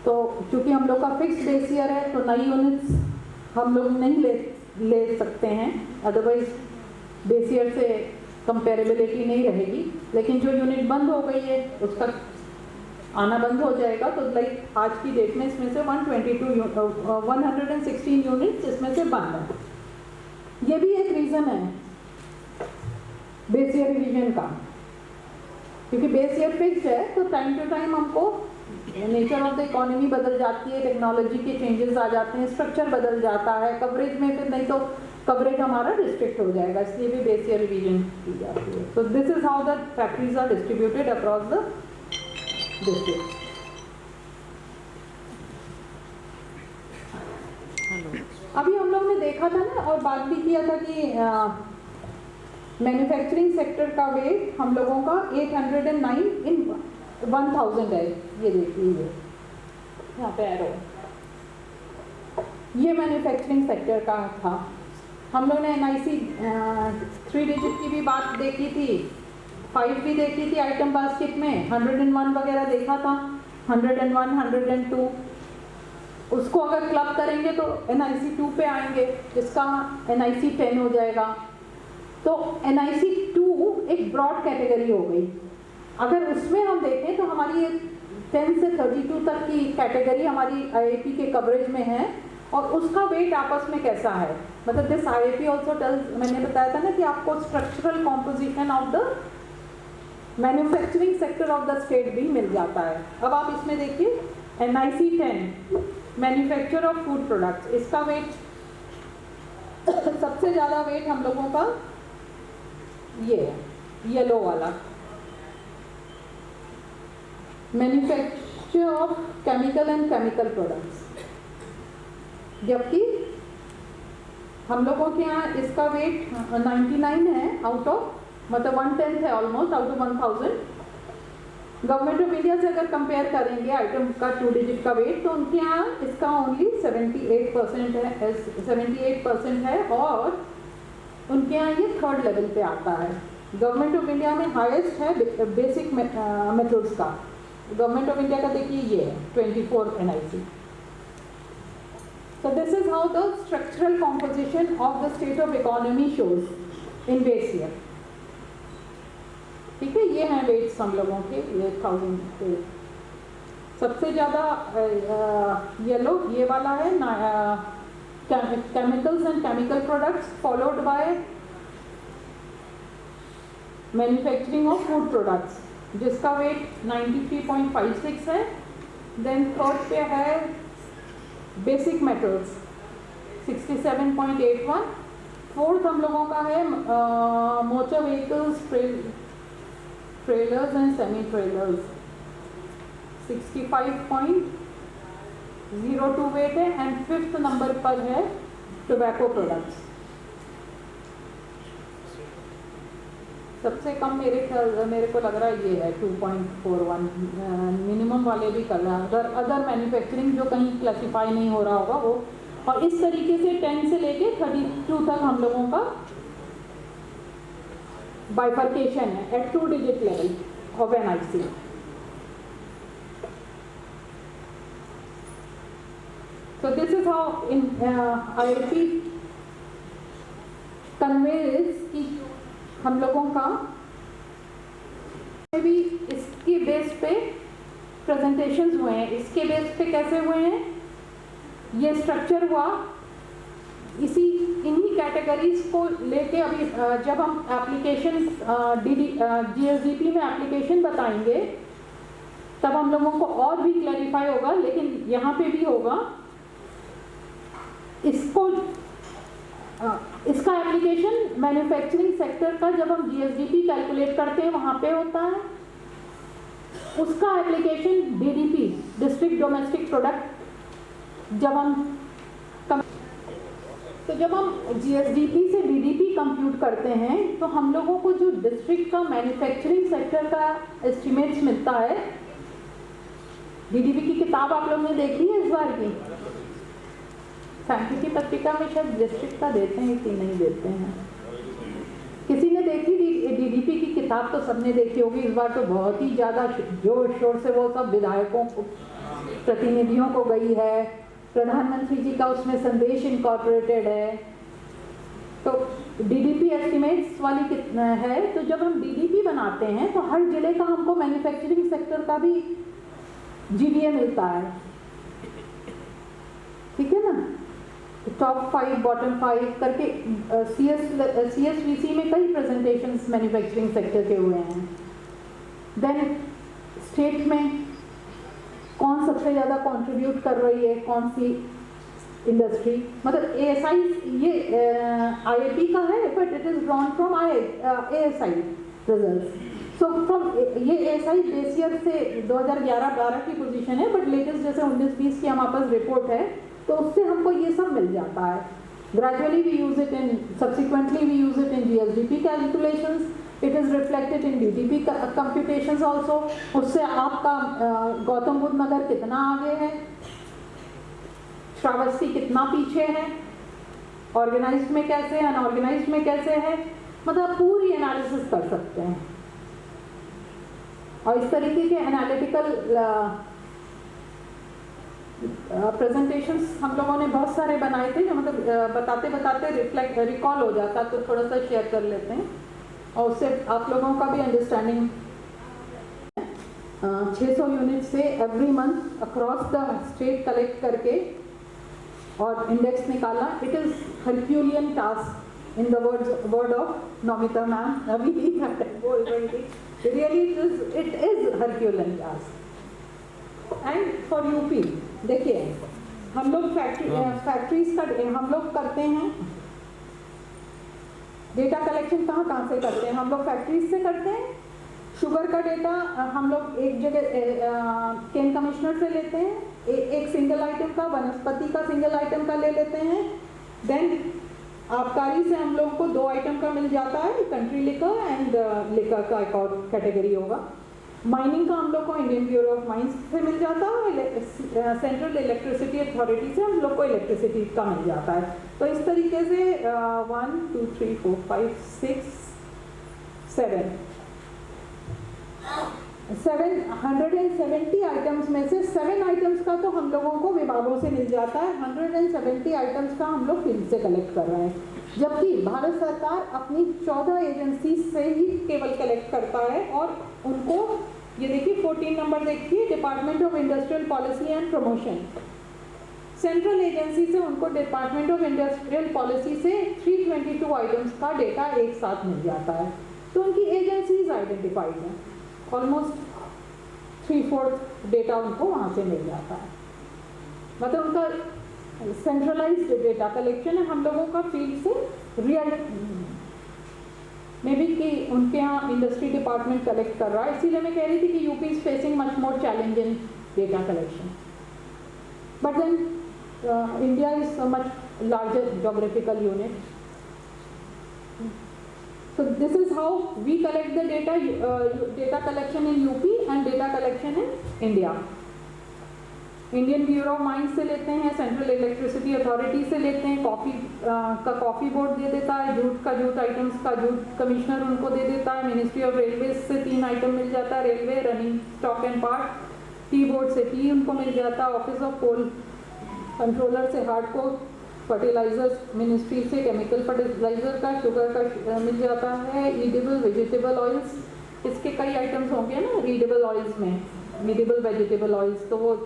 तो चूँकि हम लोग का फिक्स बेस ईयर है तो नई यूनिट्स हम लोग नहीं ले सकते हैं, अदरवाइज बेस ईयर से कंपेरेबिलिटी नहीं रहेगी। लेकिन जो यूनिट बंद हो गई है उसका आना बंद हो जाएगा। तो लाइक आज की डेट में इसमें से 116 यूनिट्स इसमें से बंद है। ये भी एक रीज़न है बेस ईयर रिवीजन का, क्योंकि बेस ईयर फिक्स्ड है तो टाइम टू टाइम हमको नेचर ऑफ द इकोनॉमी बदल जाती है, टेक्नोलॉजी के चेंजेस आ जाते हैं, स्ट्रक्चर बदल जाता है, कवरेज में फिर नहीं तो कवरेज हमारा रिस्ट्रिक्ट हो जाएगा, इसलिए भी बेस ईयर रिवीजन की जाती है। So this is how the factories are distributed across the district. अभी हम लोग ने देखा था ना और बात भी किया था कि मैन्युफैक्चरिंग सेक्टर का वेट हम लोगों का 809 इन 1000 है। ये देखिए यहाँ पे एरो, ये मैन्युफैक्चरिंग सेक्टर का था। हम लोग ने NIC 3 डिजिट की भी बात देखी थी, 5 भी देखी थी आइटम बास्केट में, 101 वगैरह देखा था, 101, 102। उसको अगर क्लब करेंगे तो NIC 2 पे आएंगे, जिसका NIC 10 हो जाएगा। तो NIC 2 एक ब्रॉड कैटेगरी हो गई। अगर उसमें हम देखें तो हमारी 10 से 32 तक की कैटेगरी हमारी IIP के कवरेज में है, और उसका वेट आपस में कैसा है, मतलब दिस IIP ऑल्सो टेल्स, मैंने बताया था ना कि आपको structural composition of the manufacturing sector of the state भी मिल जाता है। अब आप इसमें देखिए NIC 10 manufacture of food products, इसका वेट सबसे ज़्यादा वेट हम लोगों का ये है, येलो वाला। Manufacture of chemical and chemical products, जबकि हम लोगों के यहाँ इसका वेट 99 है आउट ऑफ, मतलब 1/10 है almost out of 1000। Government of India से अगर कंपेयर करेंगे आइटम का 2 डिजिट का वेट, तो उनके यहाँ इसका ओनली 78% है और उनके यहाँ ये 3rd लेवल पे आता है। गवर्नमेंट ऑफ इंडिया में हाईएस्ट है बेसिक मेथड्स का, गवर्नमेंट ऑफ इंडिया का देखिए ये है 24 NIC। So this is how the structural composition of the state of economy shows in base year। ठीक है, ये हैं वेट्स हम लोगों के, ये 1000 के। सबसे ज़्यादा येलो ये वाला है chemicals and chemical products, followed by manufacturing of food products जिसका वेट 93.56 है। देन 3rd पे है बेसिक मेटल्स 67.81। 4th हम लोगों का है motor vehicles, trailers and semi trailers 65.02 weight है। एंड 5th नंबर पर है टोबैको प्रोडक्ट्स। सबसे कम मेरे को लग रहा है ये है 2.41, मिनिमम वाले भी कर रहा है। अदर मैन्युफैक्चरिंग जो कहीं क्लासिफाई नहीं हो रहा होगा वो। और इस तरीके से 10 से लेके 32 तक हम लोगों का बाइफर्केशन है at 2 digit level of NIC। So this is how in IIT conveys कि हम लोगों का भी इसके बेस पे प्रेजेंटेशंस हुए हैं। इसके बेस पे कैसे हुए हैं, ये स्ट्रक्चर हुआ इन्हीं कैटेगरीज को लेके। अभी जब हम एप्लीकेशन GSDP में एप्लीकेशन बताएंगे तब हम लोगों को और भी क्लैरिफाई होगा, लेकिन यहाँ पे भी होगा। इसका एप्लीकेशन मैन्युफैक्चरिंग सेक्टर का जब हम GSDP कैलकुलेट करते हैं वहाँ पे होता है। उसका application DDP district domestic product जब हम GSDP से DDP कंप्यूट करते हैं तो हम लोगों को जो डिस्ट्रिक्ट का मैन्युफैक्चरिंग सेक्टर का एस्टिमेट्स मिलता है। DDP की किताब आप लोगों ने देखी है इस बार की? सांख्यिकी पत्रिका में शायद डिस्ट्रिक्ट का देते हैं कि नहीं देते हैं। किसी ने देखी DDP की किताब? तो सबने देखी होगी। इस बार तो बहुत ही ज़्यादा जोर शोर से वो सब विधायकों को, प्रतिनिधियों को गई है। प्रधानमंत्री जी का उसमें संदेश इनकॉर्पोरेटेड है। तो DDP एस्टिमेट्स वाली कितना है। तो जब हम DDP बनाते हैं तो हर जिले का हमको मैन्युफैक्चरिंग सेक्टर का भी GVA मिलता है। ठीक है ना, टॉप 5 बॉटम 5 करके CSVC में कई प्रेजेंटेशंस मैन्युफैक्चरिंग सेक्टर के हुए हैं। देन स्टेट में कौन सबसे ज़्यादा कंट्रीब्यूट कर रही है, कौन सी इंडस्ट्री। मतलब ASI ये IIT का है but it is drawn from ASI result. So from ये ASI बेस ईयर से 2011-12 की पोजीशन है, बट लेटेस्ट जैसे 19-20 की हमारे पास रिपोर्ट है तो उससे हमको ये सब मिल जाता है। Gradually we use it in, subsequently we use it in GSDP calculations, it is reflected in DDP computations also. उससे आपका गौतम बुद्ध नगर कितना आगे है, श्रावस्ती कितना पीछे है, ऑर्गेनाइज्ड में कैसे है, अनऑर्गेनाइज्ड में कैसे है, मतलब पूरी एनालिसिस कर सकते हैं। और इस तरीके के एनालिटिकल प्रेजेंटेशंस हम लोगों ने बहुत सारे बनाए थे, जो मतलब बताते बताते रिकॉल हो जाता, तो थोड़ा सा शेयर कर लेते हैं और उससे आप लोगों का भी अंडरस्टैंडिंग। 600 यूनिट से every month across the state collect करके और इंडेक्स निकाला। It is Herculean task in the word of Naumita ma'am, अभी बोल रही थी। Really it is Herculean task. And for UP देखिए हम लोग फैक्ट्रीज का हम लोग करते हैं डेटा कलेक्शन कहाँ से करते हैं, हम लोग फैक्ट्रीज से करते हैं। शुगर का डेटा हम लोग एक जगह केन कमिश्नर से लेते हैं, एक सिंगल आइटम का, वनस्पति का सिंगल आइटम का ले लेते हैं। देन आबकारी से हम लोग को 2 आइटम का मिल जाता है, कंट्री लिकर एंड लिकर का एक और कैटेगरी होगा। माइनिंग का हम लोग को इंडियन ब्यूरो ऑफ माइंस से मिल जाता है, सेंट्रल इलेक्ट्रिसिटी अथॉरिटी से हम लोग को इलेक्ट्रिसिटी का मिल जाता है। तो इस तरीके से 1 2 3 4 5 6 770 आइटम्स में से 7 आइटम्स का तो हम लोगों को विभागों से मिल जाता है, 170 आइटम्स का हम लोग फील्ड से कलेक्ट कर रहे हैं। जबकि भारत सरकार अपनी 14 एजेंसी से ही केवल कलेक्ट करता है और उनको ये देखिए 14 नंबर देखिए, department of industrial policy and promotion, central agency से उनको डिपार्टमेंट ऑफ इंडस्ट्रियल पॉलिसी से 322 आइटम्स का डेटा एक साथ मिल जाता है। तो उनकी एजेंसीज आइडेंटिफाइड हैं, ऑलमोस्ट 3/4 डेटा उनको वहाँ से मिल जाता है। मतलब उनका सेंट्रलाइज्ड डेटा कलेक्शन है, हम लोगों का फील्ड से रियल मे बी कि उनके यहाँ इंडस्ट्री डिपार्टमेंट कलेक्ट कर रहा है। इसीलिए मैं कह रही थी कि UP is facing much more challenge in data collection, but then India is much larger geographical unit. So this is how we collect the data, data collection in UP and data collection in India. Indian bureau of mines से लेते हैं, central electricity authority से लेते हैं, coffee का coffee board दे देता है, jute का जूट आइटम्स का जूट कमिश्नर उनको दे देता है, मिनिस्ट्री ऑफ रेलवे से 3 आइटम मिल जाता है, railway running stock and part, tea board से टी उनको मिल जाता है, ऑफिस ऑफ कोल कंट्रोलर से हार्डकोर, फर्टिलाइजर्स मिनिस्ट्री से केमिकल फर्टिलाइजर का, शुगर का मिल जाता है, ईडेबल वेजिटेबल ऑयल्स, इसके कई आइटम्स होंगे ना रीडेबल ऑयल्स में, मीडेबल वेजिटेबल ऑयल्स, तो वो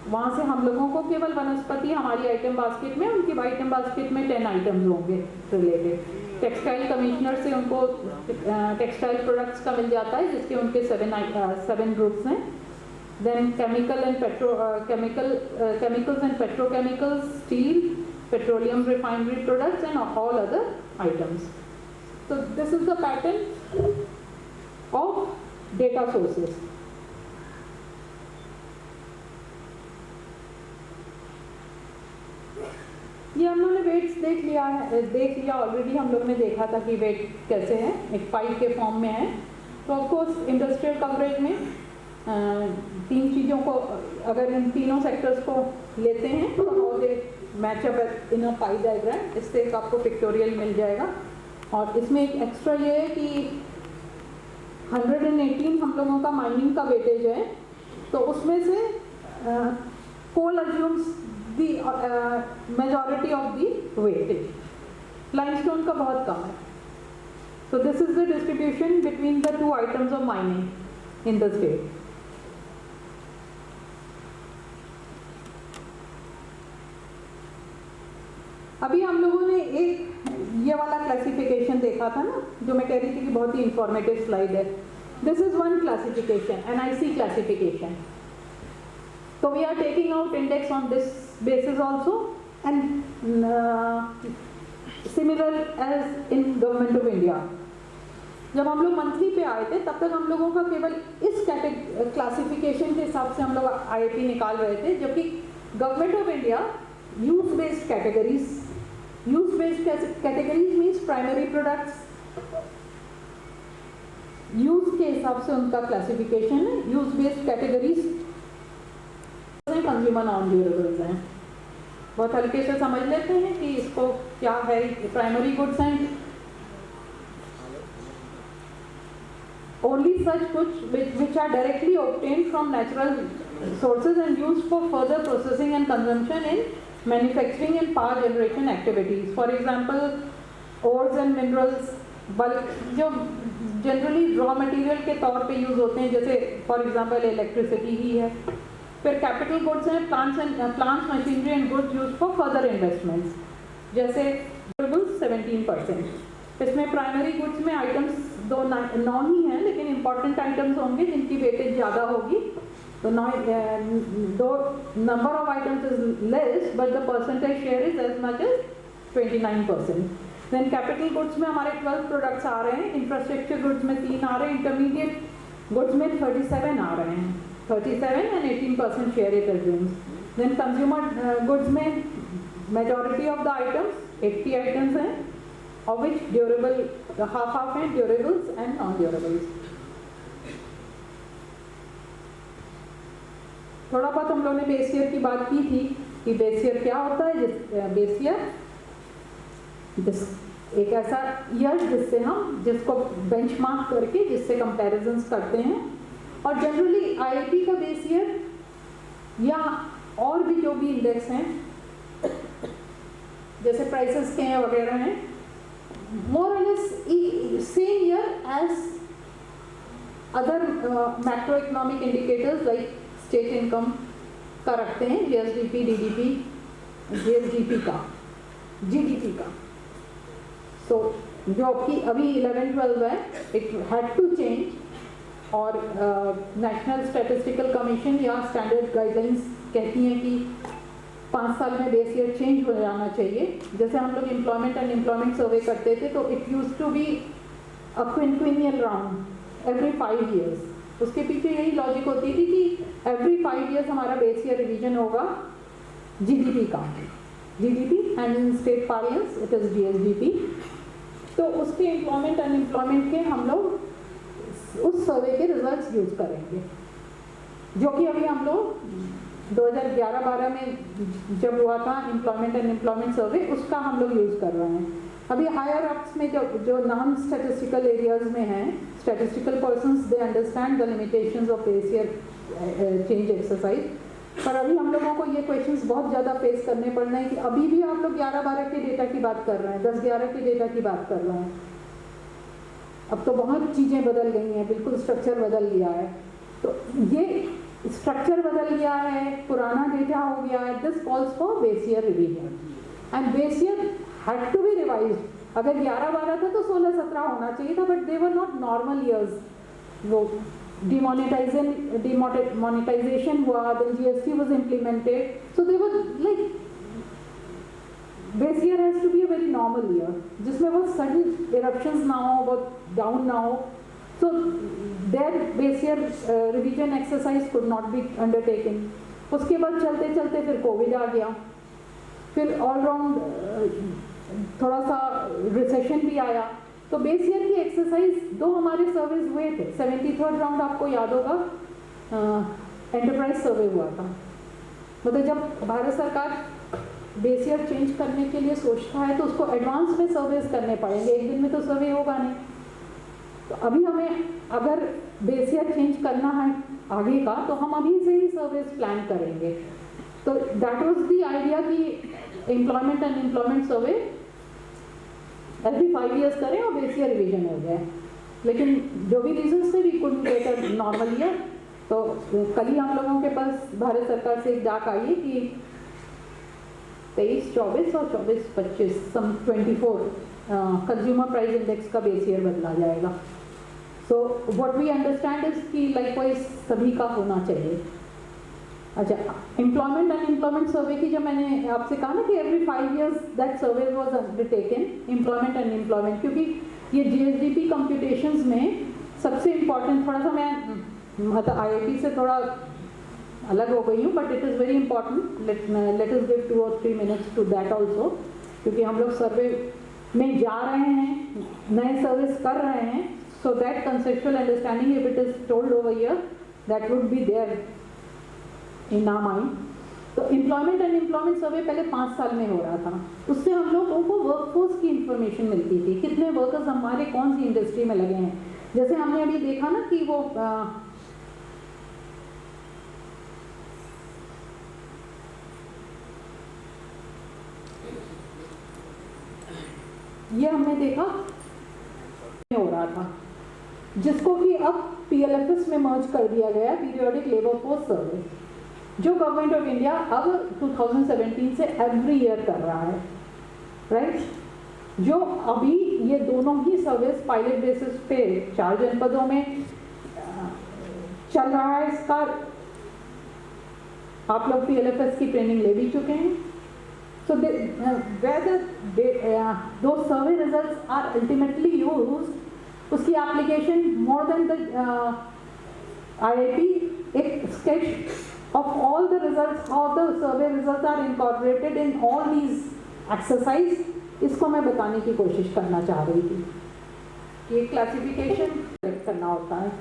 वहाँ से हम लोगों को केवल वनस्पति हमारी आइटम बास्केट में, उनकी आइटम बास्केट में 10 आइटम्स होंगे रिलेटेड। टेक्सटाइल कमिश्नर से उनको टेक्सटाइल प्रोडक्ट्स का मिल जाता है जिसके उनके 7 ग्रुप्स हैं। देन chemicals and petrochemicals, steel, petroleum refinery products and all other items. तो this is the pattern of data sources. ये हम लोगों ने वेट्स देख लिया ऑलरेडी, हम लोगों ने देखा था कि वेट कैसे है, एक पाई के फॉर्म में है। तो ऑफकोर्स इंडस्ट्रियल कवरेज में 3 चीज़ों को अगर इन तीनों सेक्टर्स को लेते हैं तो how they match up in a pi diagram, इससे एक आपको पिक्टोरियल मिल जाएगा। और इसमें एक एक्स्ट्रा ये है कि 118 हम लोगों का माइनिंग का वेटेज है, तो उसमें से कोल assumes the majority of the weightage, limestone का बहुत कम है। So this is the distribution between the 2 items of mining in the state. अभी हम लोगों ने एक ये वाला क्लासिफिकेशन देखा था ना, जो मैं कह रही थी कि बहुत ही इंफॉर्मेटिव स्लाइड है। This is one classification, NIC classification. So we are taking out index on this basis also, and similar as in Government of India. जब हम लोग मंथली पे आए थे तब तक हम लोगों का केवल इस क्लासिफिकेशन के हिसाब से हम लोग IAP निकाल रहे थे, जबकि government of India use based categories means primary products, use के हिसाब से उनका क्लासिफिकेशन है। Use based categories consumer non durables हैं, बहुत हल्के से समझ लेते हैं कि इसको क्या है। Primary goods and only such goods which are directly obtained from natural sources and used for further processing and consumption in manufacturing and power generation activities. For example, ores and minerals, bulk जो generally raw material के तौर पे use होते हैं, जैसे for example electricity ही है। फिर capital goods हैं, plants machinery and goods use for further investments, जैसे 17%। इसमें प्राइमरी गुड्स में आइटम्स दो 9 ही हैं, लेकिन इंपॉर्टेंट आइटम्स होंगे जिनकी वेटेज ज़्यादा होगी। तो though number of items is less but the percentage share is as much as 29%। Then capital goods में हमारे 12 प्रोडक्ट्स आ रहे हैं, इंफ्रास्ट्रक्चर गुड्स में 3 आ रहे हैं, इंटरमीडिएट गुड्स में 37 आ रहे हैं, 37 and 18% share it assumes. Then consumer goods में majority of the items 80 items हैं, of which durable half हैं durables and non-durables। थोड़ा बहुत हम लोगों ने बेस ईयर की बात की थी कि बेस ईयर क्या होता है। बेस ईयर एक ऐसा ईयर जिसको बेंचमार्क करके जिससे कंपैरिजंस करते हैं, और जनरली आईआईपी का बेस ईयर या और भी जो भी इंडेक्स हैं जैसे प्राइसेस के हैं वगैरह हैं, more or less same year as other macroeconomic indicators like state income का रखते हैं, GSDP, DDP, GSDP का, GDP का। So जो आपकी अभी 11-12 है, it had to change, और नेशनल स्टैटिस्टिकल कमीशन या स्टैंडर्ड गाइडलाइंस कहती हैं कि 5 साल में बेस ईयर चेंज हो जाना चाहिए। जैसे हम लोग एम्प्लॉयमेंट एंड एम्प्लॉयमेंट सर्वे करते थे तो it used to be a quinquennial round every 5 years। उसके पीछे यही लॉजिक होती थी कि एवरी 5 years हमारा बेस ईयर रिवीजन होगा जीडीपी का, GDP and in state parlance it is GSDP. तो उसके एम्प्लॉयमेंट एंड एम्प्लॉयमेंट के हम लोग उस सर्वे के रिजल्ट्स यूज करेंगे, जो कि अभी हम लोग 2011-12 में जब हुआ था एम्प्लॉयमेंट एंड एम्प्लॉयमेंट सर्वे, उसका हम लोग यूज़ कर रहे हैं। अभी हायर अप्स में जो नॉन स्टैटिस्टिकल एरियाज में हैं, statistical persons they understand the limitations of base year change exercise. पर अभी हम लोगों को ये क्वेश्चंस बहुत ज़्यादा फेस करने पड़ रहे हैं कि अभी भी आप लोग 11-12 के डेटा की बात कर रहे हैं, 10-11 के डेटा की बात कर रहे हैं। अब तो बहुत चीज़ें बदल गई हैं, बिल्कुल स्ट्रक्चर बदल गया है। तो ये स्ट्रक्चर बदल गया है, पुराना डेटा हो गया है। This calls for base year revision and base year had to be revised. अगर 11-12 था तो 16-17 होना चाहिए था, but they were not normal years. वो डिमोनेटाइजेशन हुआ, then GST was implemented, so they were like base year has to be a very normal year जिसमें बहुत सडन इरप्शंस ना हो, बहुत डाउन ना हो। So their base year revision exercise could not be undertaken। उसके बाद चलते चलते फिर कोविड आ गया, फिर ऑल राउंड थोड़ा सा रिसेशन भी आया। तो बेस ईयर की एक्सरसाइज 2 हमारे सर्वेज हुए थे। 73rd राउंड आपको याद होगा, एंटरप्राइज सर्वे हुआ था। मतलब जब भारत सरकार बेस ईयर चेंज करने के लिए सोचता है तो उसको एडवांस में सर्वेज करने पड़ेंगे, एक दिन में तो सर्वे होगा नहीं। तो अभी हमें अगर बेस ईयर चेंज करना है आगे का, तो हम अभी से ही सर्विस प्लान करेंगे। तो दैट वाज द आइडिया कि employment and employment survey every 5 years करें और बेस ईयर रिवीजन हो जाए। लेकिन जो भी रीजन से we couldn't get a normal year, तो कल ही हम लोगों के पास भारत सरकार से एक डाक आई है कि 23-24 और 24-25 सम 24 कंज्यूमर प्राइस इंडेक्स का बेस ईयर बदला जाएगा। So what we understand is कि लाइकवाइज सभी का होना चाहिए। अच्छा, एम्प्लॉयमेंट एंड एम्प्लॉयमेंट सर्वे की जब मैंने आपसे कहा ना कि every 5 years that survey was undertaken, employment and employment, क्योंकि ये जीएसडीपी कंप्यूटेशंस में सबसे इम्पॉर्टेंट, थोड़ा सा मैं मतलब आईआईटी से थोड़ा अलग हो गई हूँ, but it is very important. Let us give 2 or 3 minutes to that also, क्योंकि हम लोग सर्वे में जा रहे हैं, नए सर्विस कर रहे हैं। So that conceptual understanding if it is told over here that would be there in our mind. तो एम्प्लॉयमेंट एंड एम्प्लॉयमेंट सर्वे पहले 5 साल में हो रहा था। उससे हम लोगों को वर्कफोर्स की इंफॉर्मेशन मिलती थी, कितने वर्कर्स हमारे कौन सी इंडस्ट्री में लगे हैं। जैसे हमने अभी देखा ना कि वो ये हमने देखा हो रहा था, जिसको कि अब पीएलएफएस में मर्ज कर दिया गया, पीरियोडिक लेबर फोर्स सर्वे, जो गवर्नमेंट ऑफ इंडिया अब 2017 से एवरी ईयर कर रहा है, राइट। जो अभी ये दोनों ही सर्विस पायलट बेसिस पे 4 जनपदों में चल रहा है। इसका आप लोग PLFS की ट्रेनिंग ले भी चुके हैं। So whether those survey results are ultimately used, उसकी application more than the IIP, एक sketch of all the results, how the survey results are incorporated in all these exercise, इसको मैं बताने की कोशिश करना चाह रही थी कि क्लासिफिकेशन करना होता है।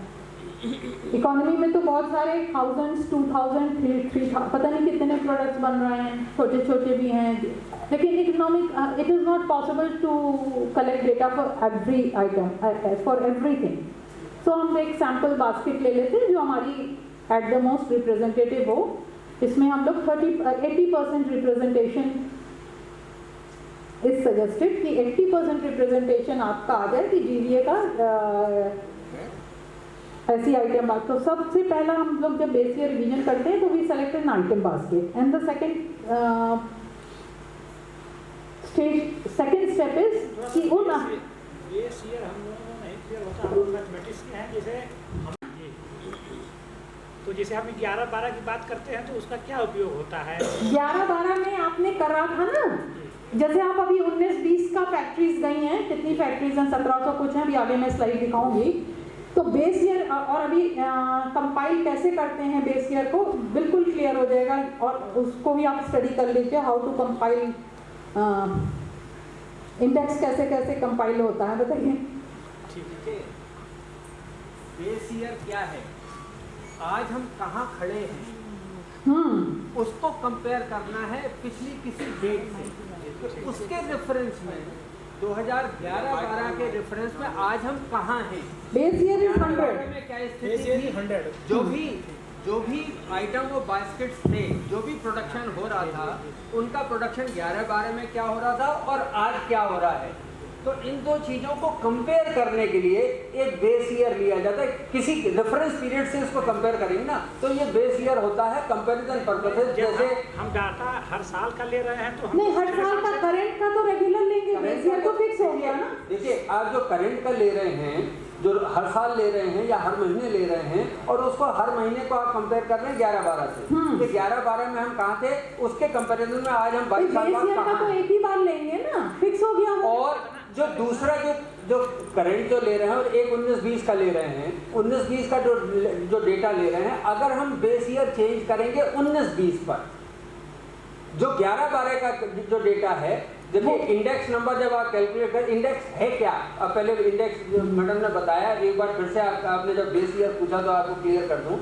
इकोनॉमी में तो बहुत सारे 1000, 2000, 3000 पता नहीं कितने प्रोडक्ट्स बन रहे हैं, छोटे छोटे भी हैं, लेकिन economic it is not possible to collect data for every item, for everything. So हम एक सैम्पल बास्केट ले लेते हैं जो हमारी एट द मोस्ट रिप्रेजेंटेटिव हो। इसमें हम लोग 80% रिप्रेजेंटेशन इज सजेस्टेड कि 80% रिप्रेजेंटेशन आपका आ जाए कि GVA का ऐसी आइटम बात। तो सबसे पहला हम लोग जब बेस ईयर रिवीजन करते हैं तो we select an item basket and the second step is कि उन बेस ईयर हम लोगों को नहीं क्लियर होता, हम लोग मैथमेटिक्स के हैं। जैसे हम ये तो जैसे हम 11-12 की बात करते हैं तो उसका क्या उपयोग होता है? 11-12 में आपने करा था ना, जैसे आप अभी 19-20 का फैक्ट्रीज गई हैं, कितनी फैक्ट्रीज हैं, 1700 कुछ हैं, अभी आगे मैं स्लाइड दिखाऊंगी। तो बेस ईयर और अभी कंपाइल कैसे करते हैं बेस ईयर को बिल्कुल क्लियर हो जाएगा, और उसको भी आप स्टडी कर लीजिए, हाउ टू कंपाइल इंडेक्स कैसे कैसे कंपाइल होता है, बताइए। ठीक है, बेस ईयर क्या है, आज हम कहाँ खड़े हैं उसको कंपेयर करना है पिछली किसी डेट से। उसके रेफरेंस में 2011-12 के रेफरेंस में आज हम कहाँ हैं। बेस ईयर इज 100 में क्या स्थिति थी, जो भी आइटम वो बास्केट्स थे, जो भी प्रोडक्शन हो रहा था, उनका प्रोडक्शन 11-12 में क्या हो रहा था और आज क्या हो रहा है। तो इन दो चीज़ों को कंपेयर करने के लिए एक बेस ईयर लिया जाता है। किसी रेफरेंस पीरियड से इसको कंपेयर करेंगे ना तो ये बेस ईयर होता है कंपैरिजन पर्पसेस। जैसे हम डाटा हर साल का ले रहे हैं तो हम नहीं, हर साल का करंट का तो रेगुलर लेंगे, बेस ईयर तो फिक्स हो गया ना। देखिए, आप जो करंट का ले रहे हैं, जो हर साल ले रहे हैं या हर महीने ले रहे हैं, और उसको हर महीने को आप कंपेयर कर रहे हैं 11-12 से। तो 11-12 में हम कहाँ थे, उसके कंपैरिजन में आज हम 22 साल बाद कहाँ तो एक ही बार लेंगे ना, फिक्स हो गया। और जो दूसरा जो करंट जो ले रहे हैं और एक 19-20 का ले रहे हैं, 19-20 का जो डेटा ले रहे हैं, अगर हम बेस ईयर चेंज करेंगे 19-20 पर, जो 11-12 का जो डेटा है, देखिए इंडेक्स नंबर जब आप कैलकुलेट कर, इंडेक्स है क्या, अब पहले इंडेक्स मैडम ने बताया, एक बार फिर से आपने जब बेस ईयर पूछा तो आपको क्लियर कर दूं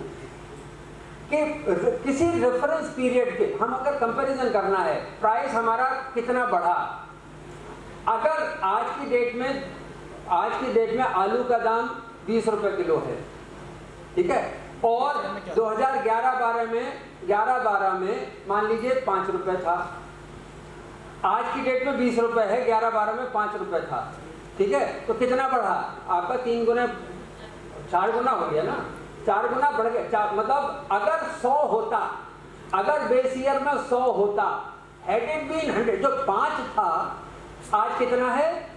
कि किसी रेफरेंस पीरियड के हम अगर कंपैरिजन करना है, प्राइस हमारा कितना बढ़ा। अगर आज की डेट में आलू का दाम 20 रुपए किलो है, ठीक है, और 2011-12 में मान लीजिए 5 रुपए था, आज की डेट में 20 रुपए है, 11-12 में 5 रुपए था, ठीक है, तो कितना बढ़ा आपका? 3 गुना 4 गुना हो गया ना, 4 गुना बढ़ गया। मतलब अगर 100 होता, अगर बेस ईयर में 100 होता, हैड इट बीन 100, जो 5 था आज कितना है?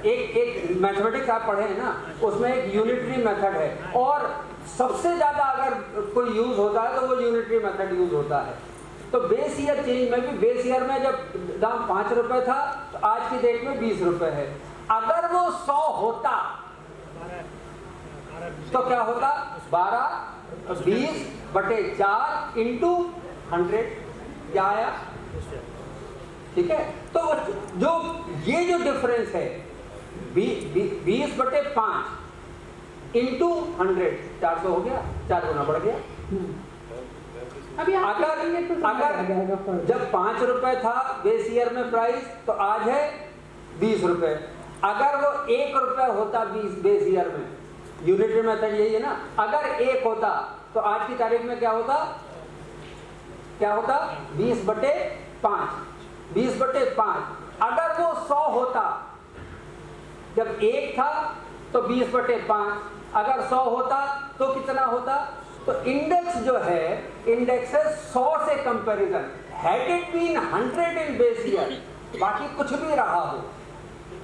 एक मैथमेटिक्स आप पढ़े हैं ना, उसमें एक यूनिटरी मेथड है, और सबसे ज्यादा अगर कोई यूज होता है तो वो यूनिटरी मेथड यूज होता है। तो बेस ईयर चेंज में भी, बेस ईयर में जब दाम 5 रुपए था तो आज की डेट में 20 रुपए है। अगर वो 100 होता तो क्या होता? 12/20/4 इंटू 100 क्या आया? ठीक है, तो जो ये जो डिफरेंस है 20/5 इंटू 100, 400 हो गया, 4 गुना बढ़ गया। अभी अगर जब 5 रुपए था बेस ईयर में प्राइस, तो आज है 20 रुपए। अगर वो 1 रुपए होता बेस ईयर में, यूनिटरी मेथड यही है ना, अगर 1 होता तो आज की तारीख में क्या होता? 20/5, 20/5। अगर वो 100 होता, जब 1 था तो 20/5, अगर 100 होता तो कितना होता? तो इंडेक्स जो है, इंडेक्स है 100 से comparison, had it been 100 in base year, बाकी कुछ भी रहा हो,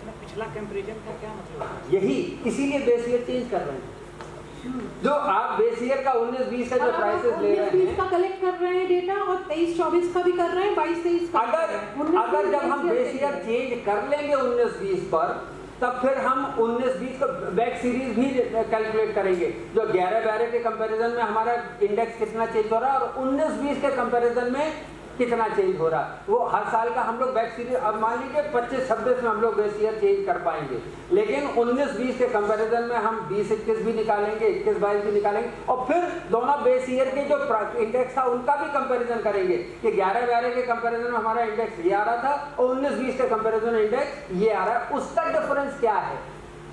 ना पिछला कंपैरिजन का क्या मतलब है? यही इसीलिए बेस ईयर चेंज कर रहे हैं। जो आप बेस ईयर का 19-20 का जो प्राइसेस ले रहे 19-20 हैं, का कलेक्ट कर रहे हैं डेटा और 23-24 का भी कर रहे हैं, 22-23 का अगर जब हम बेस ईयर चेंज कर लेंगे 19-20 पर, तब फिर हम 19-20 का बैक सीरीज भी कैलकुलेट करेंगे। जो 11-12 के कंपैरिजन में हमारा इंडेक्स कितना चेंज हो रहा है और 19-20 के कंपैरिजन में कितना चेंज हो रहा है, वो हर साल का हम लोग बैक सीरीज, अब मान लीजिए 25-26 में हम लोग बेस ईयर चेंज कर पाएंगे, लेकिन 19-20 के कंपैरिजन में हम 20-21 भी निकालेंगे, 21-22 भी निकालेंगे और फिर दोनों बेस ईयर के जो इंडेक्स था उनका भी कंपैरिजन करेंगे कि 11-12 के कंपैरिजन में हमारा इंडेक्स ये आ रहा था और 19-20 के कंपैरिजन में इंडेक्स ये आ रहा है। उसका डिफरेंस क्या है,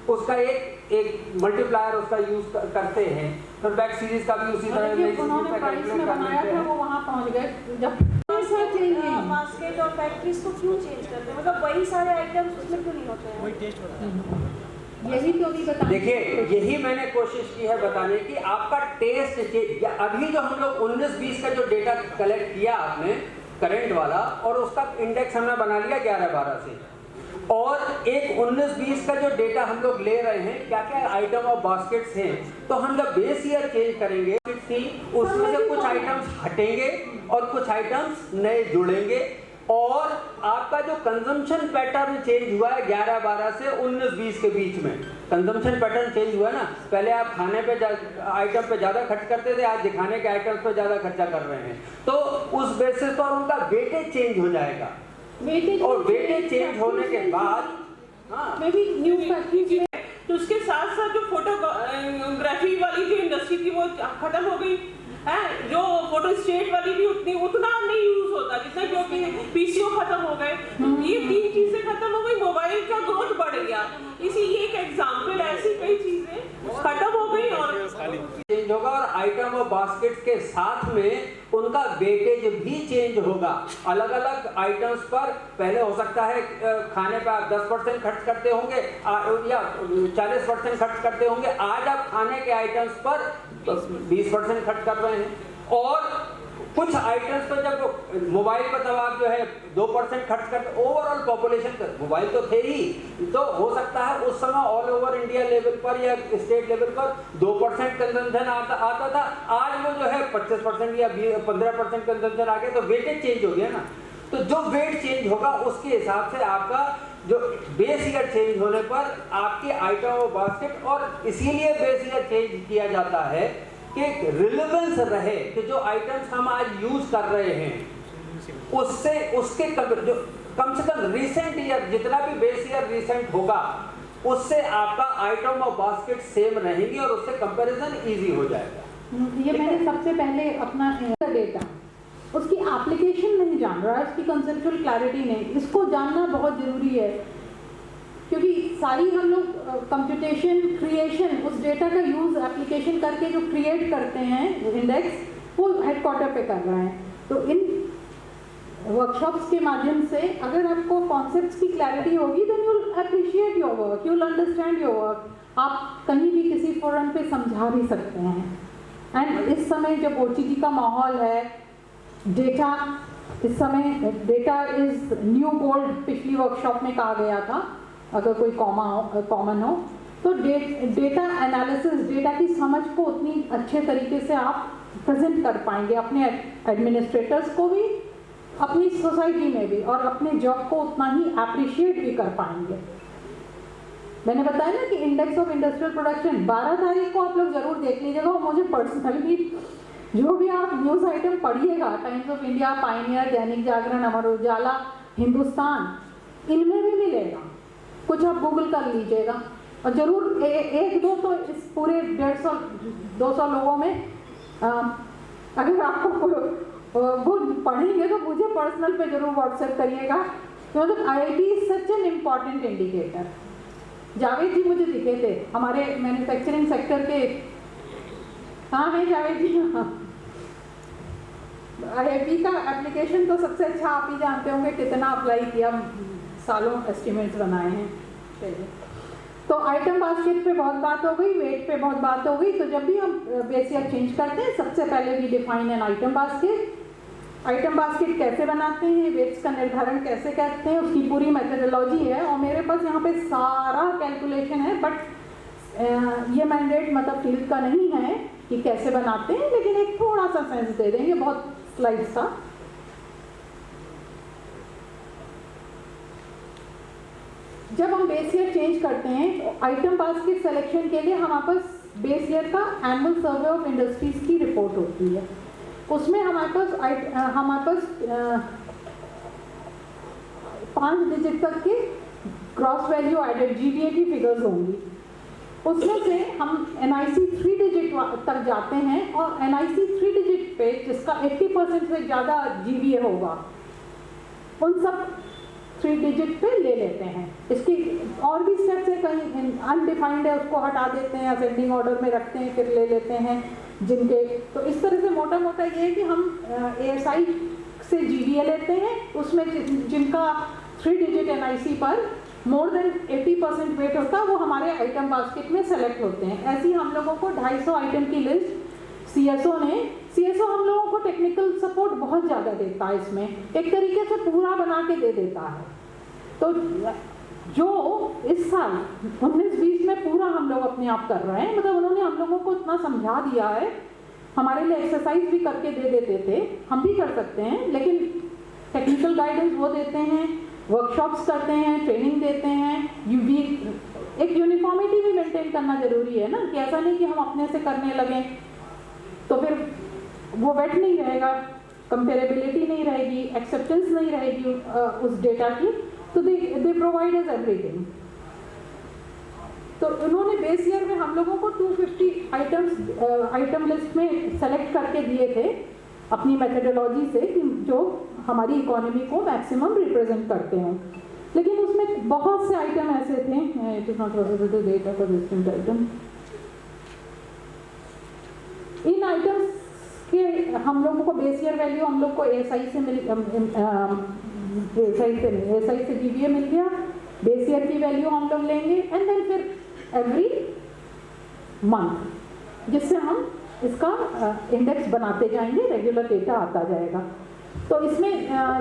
उसका एक मल्टीप्लायर उसका यूज करते हैं। तो बैक सीरीज का भी उसी तरह उन्होंने प्राइस में बनाया था, वो वहाँ पहुँच गए। जब बास्केट और फैक्ट्रीज को क्यों चेंज करते हैं, मतलब वही सारे आइटम्स उसमें क्यों नहीं होते हैं? वही टेस्ट होता है। यही तो अभी बता, देखिए यही मैंने कोशिश की है बताने की, आपका टेस्ट अभी जो हम लोग 19-20 का जो डेटा कलेक्ट किया आपने करंट वाला, और उसका इंडेक्स हमने बना लिया 11-12 से, और एक 19-20 का जो डेटा हम लोग ले रहे हैं क्या क्या आइटम और बास्केट्स हैं, तो हम जब बेस ईयर चेंज करेंगे उसमें से कुछ आइटम्स हटेंगे और कुछ आइटम्स नए जुड़ेंगे, और आपका जो कंजम्पशन पैटर्न चेंज हुआ है 11-12 से 19-20 के बीच में, कंजम्पशन पैटर्न चेंज हुआ है ना। पहले आप खाने पे आइटम पे ज़्यादा खर्च करते थे, आज दिखाने के आइटम पे ज़्यादा खर्चा कर रहे हैं, तो उस बेसिस पर उनका वेटेज चेंज हो जाएगा, और वेटेज चेंज होने के बाद मे बी न्यू फैक्ट्रीज में, तो उसके साथ साथ जो फोटोग्राफी वाली जो इंडस्ट्री थी वो खत्म हो गई है, जो फोटो स्टेट वाली भी उतना नहीं यूज होता जितना, क्योंकि पीसीओ खत्म हो गए, ये 3 चीजें खत्म हो गई, मोबाइल का ग्रोथ बढ़ गया, इसी एक एग्जांपल, ऐसी कई चीजें खत्म हो गई और चेंज होगा, और आइटम और बास्केट के साथ में उनका वेटेज भी चेंज होगा। अलग अलग आइटम्स पर पहले हो सकता है खाने पर आप 10% खर्च करते होंगे या 40% खर्च करते होंगे, आज आप खाने के आइटम्स पर 20% खर्च कर रहे हैं, और कुछ आइटम्स पर जब मोबाइल पर तब आप जो है 2% खर्च करते, ओवरऑल पॉपुलेशन पर मोबाइल तो थे ही, तो हो सकता है उस समय ऑल ओवर इंडिया लेवल पर या स्टेट लेवल पर 2% कंजम्पशन आता था, आज वो जो है 25% या 15% कंजम्पशन आ गया, तो वेटेज चेंज हो गया ना। तो जो वेट चेंज होगा उसके हिसाब से आपका जो बेस ईयर चेंज होने पर आपके आइटम और बास्केट, और इसीलिए बेस ईयर चेंज किया जाता है कि रिलेवेंस रहे कि जो आइटम्स हम आज यूज कर रहे हैं उससे उसके जो कम से कम रिसेंट ईयर जितना भी बेस ईयर रिसेंट होगा उससे आपका आइटम और बास्केट सेम रहेंगी और उससे कंपैरिजन इजी हो जाएगा। ये मैंने सबसे पहले अपना डेटा, उसकी एप्लीकेशन नहीं जान रहा है, उसकी कंसेप्चुअल क्लैरिटी नहीं, इसको जानना बहुत ज़रूरी है, क्योंकि सारी हम लोग कंप्यूटेशन क्रिएशन उस डेटा का यूज़ एप्लीकेशन करके जो क्रिएट करते हैं इंडेक्स, वो हेडक्वार्टर पे कर रहे हैं। तो इन वर्कशॉप्स के माध्यम से अगर आपको कॉन्सेप्ट्स की क्लैरिटी होगी, then you will appreciate your work, you will understand your work. आप कहीं भी किसी फोरम पे समझा भी सकते हैं। एंड इस समय जब OTT का माहौल है, डेटा इस समय डेटा इज न्यू गोल्ड पिछली वर्कशॉप में कहा गया था, अगर कोई कॉमन हो तो डेटा एनालिसिस, डेटा की समझ को उतनी अच्छे तरीके से आप प्रेजेंट कर पाएंगे अपने एडमिनिस्ट्रेटर्स को भी, अपनी सोसाइटी में भी, और अपने जॉब को उतना ही अप्रिशिएट भी कर पाएंगे। मैंने बताया ना कि इंडेक्स ऑफ इंडस्ट्रियल प्रोडक्शन 12 तारीख को आप लोग जरूर देख लीजिएगा, और मुझे पर्सनली जो भी आप न्यूज़ आइटम पढ़िएगा, times of India, Pioneer, Dainik Jagran, Amar Ujala, Hindustan, इनमें भी मिलेगा, कुछ आप गूगल कर लीजिएगा, और ज़रूर एक दो तो इस पूरे 150-200 लोगों में अगर आपको वो पढ़ेंगे तो मुझे पर्सनल पे जरूर व्हाट्सएप करिएगा, मतलब IIT is such an important indicator. Javed ji मुझे दिखे थे हमारे मैन्युफैक्चरिंग सेक्टर के, हाँ है जावेद जी, हाँ। IIT का एप्लीकेशन तो सबसे अच्छा आप ही जानते होंगे, कितना अप्लाई किया, सालों एस्टिमेट्स बनाए हैं। चलिए, तो आइटम बास्केट पे बहुत बात हो गई, वेट पे बहुत बात हो गई। तो जब भी हम बेस ईयर चेंज करते हैं, सबसे पहले we define an item basket, item basket कैसे बनाते हैं, वेट्स का निर्धारण कैसे करते हैं, उसकी पूरी मेथडोलॉजी है और मेरे पास यहाँ पे सारा कैलकुलेशन है। बट ये मैंडेट मतलब फील्ड का नहीं है कि कैसे बनाते हैं, लेकिन एक थोड़ा सा सेंस दे देंगे, बहुत स्लाइड सा। जब हम बेस ईयर चेंज करते हैं तो आइटम बास्केट सिलेक्शन के लिए हमारे पास बेस ईयर का एनुअल सर्वे ऑफ इंडस्ट्रीज की रिपोर्ट होती है। उसमें हमारे पास 5 डिजिट तक के क्रॉस वैल्यू एडेड GVA की फिगर्स होंगी। उसमें से हम NIC 3 डिजिट तक जाते हैं और NIC 3 डिजिट पे जिसका 80% से ज़्यादा GVA होगा उन सब 3 डिजिट पे ले लेते हैं। इसकी और भी स्टेप्स है, कहीं अनडिफाइंड है उसको हटा देते हैं, असेंडिंग ऑर्डर में रखते हैं, फिर ले लेते हैं जिनके। तो इस तरह से मोटा मोटा ये है कि हम ASI से GVA लेते हैं, उसमें जिनका 3 डिजिट NIC पर मोर देन 80% वेट होता है वो हमारे आइटम बास्केट में सेलेक्ट होते हैं। ऐसे ही हम लोगों को 250 आइटम की लिस्ट CSO हम लोगों को टेक्निकल सपोर्ट बहुत ज़्यादा देता है, इसमें एक तरीके से पूरा बना के दे देता है। तो जो इस साल 19-20 में पूरा हम लोग अपने आप कर रहे हैं, मतलब उन्होंने हम लोगों को इतना समझा दिया है, हमारे लिए एक्सरसाइज भी करके दे देते थे, हम भी कर सकते हैं, लेकिन टेक्निकल गाइडेंस वो देते हैं, वर्कशॉप्स करते हैं, ट्रेनिंग देते हैं। एक यूनिफॉर्मिटी भी मेंटेन करना जरूरी है ना, कि ऐसा नहीं कि हम अपने से करने लगें तो फिर वो वेट नहीं रहेगा, कंपेरेबिलिटी नहीं रहेगी, एक्सेप्टेंस नहीं रहेगी उस डेटा की। तो दे प्रोवाइड अस एवरीथिंग। तो उन्होंने बेस ईयर में हम लोगों को 250 आइटम लिस्ट में सेलेक्ट करके दिए थे अपनी मेथडोलॉजी से, कि जो हमारी इकोनॉमी को मैक्सिमम रिप्रेजेंट करते हैं। लेकिन उसमें बहुत से आइटम ऐसे थे, it is not possible to data for distinct item. इन आइटम्स के हम लोगों को बेस ईयर वैल्यू हम लोग को ASI से GVA मिल गया, बेस ईयर की वैल्यू हम लोग लेंगे एंड देन फिर एवरी मंथ जिससे हम इसका इंडेक्स बनाते जाएंगे, रेगुलर डेटा आता जाएगा। तो इसमें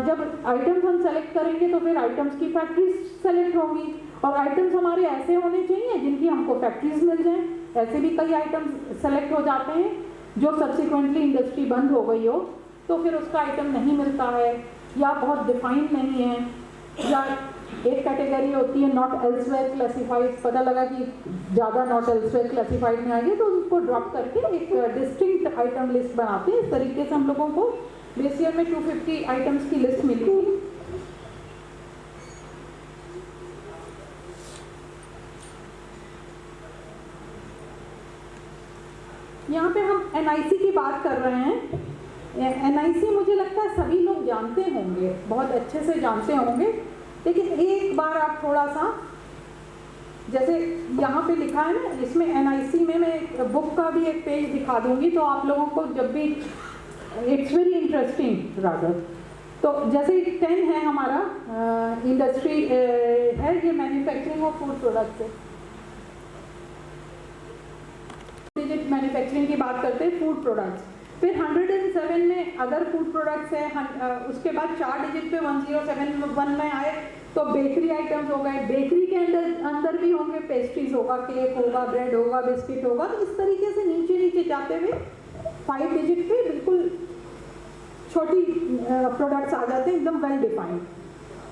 जब आइटम्स हम सेलेक्ट करेंगे तो फिर आइटम्स की फैक्ट्रीज सेलेक्ट होंगी और आइटम्स हमारे ऐसे होने चाहिए जिनकी हमको फैक्ट्रीज मिल जाएं। ऐसे भी कई आइटम्स सेलेक्ट हो जाते हैं जो सब्सिक्वेंटली इंडस्ट्री बंद हो गई हो तो फिर उसका आइटम नहीं मिलता है या बहुत डिफाइंड नहीं है, या एक कैटेगरी होती है नॉट एल्सवेयर क्लासिफाइड, पता लगा कि ज़्यादा नॉट एल्सवेयर क्लासिफाइड में आ गए तो उसको ड्रॉप करके एक डिस्टिंक्ट आइटम लिस्ट बनाते हैं। इस तरीके से हम लोगों को बेस ईयर में 250 आइटम्स की लिस्ट मिली। यहाँ पे हम NIC की बात कर रहे हैं। NIC मुझे लगता है सभी लोग जानते होंगे, बहुत अच्छे से जानते होंगे, लेकिन एक बार आप थोड़ा सा, जैसे यहाँ पे लिखा है ना, इसमें NIC में मैं एक बुक का भी एक पेज दिखा दूंगी तो आप लोगों को जब भी इट्स वेरी इंटरेस्टिंग रादर। तो जैसे 10 है हमारा इंडस्ट्री है, ये मैन्युफैक्चरिंग और फूड प्रोडक्ट्स है। मैन्युफैक्चरिंग की बात करते हैं, फूड प्रोडक्ट्स। फिर 107 में अदर फूड प्रोडक्ट्स है, उसके बाद 4 डिजिट पे 1071 में आए तो बेकरी आइटम्स हो गए। बेकरी के अंदर भी होंगे, पेस्ट्रीज होगा, केक होगा, ब्रेड होगा, बिस्किट होगा। तो इस तरीके से नीचे नीचे जाते हुए 5 डिजिट पे बिल्कुल छोटी प्रोडक्ट्स आ जाते हैं, एकदम वेल डिफाइंड,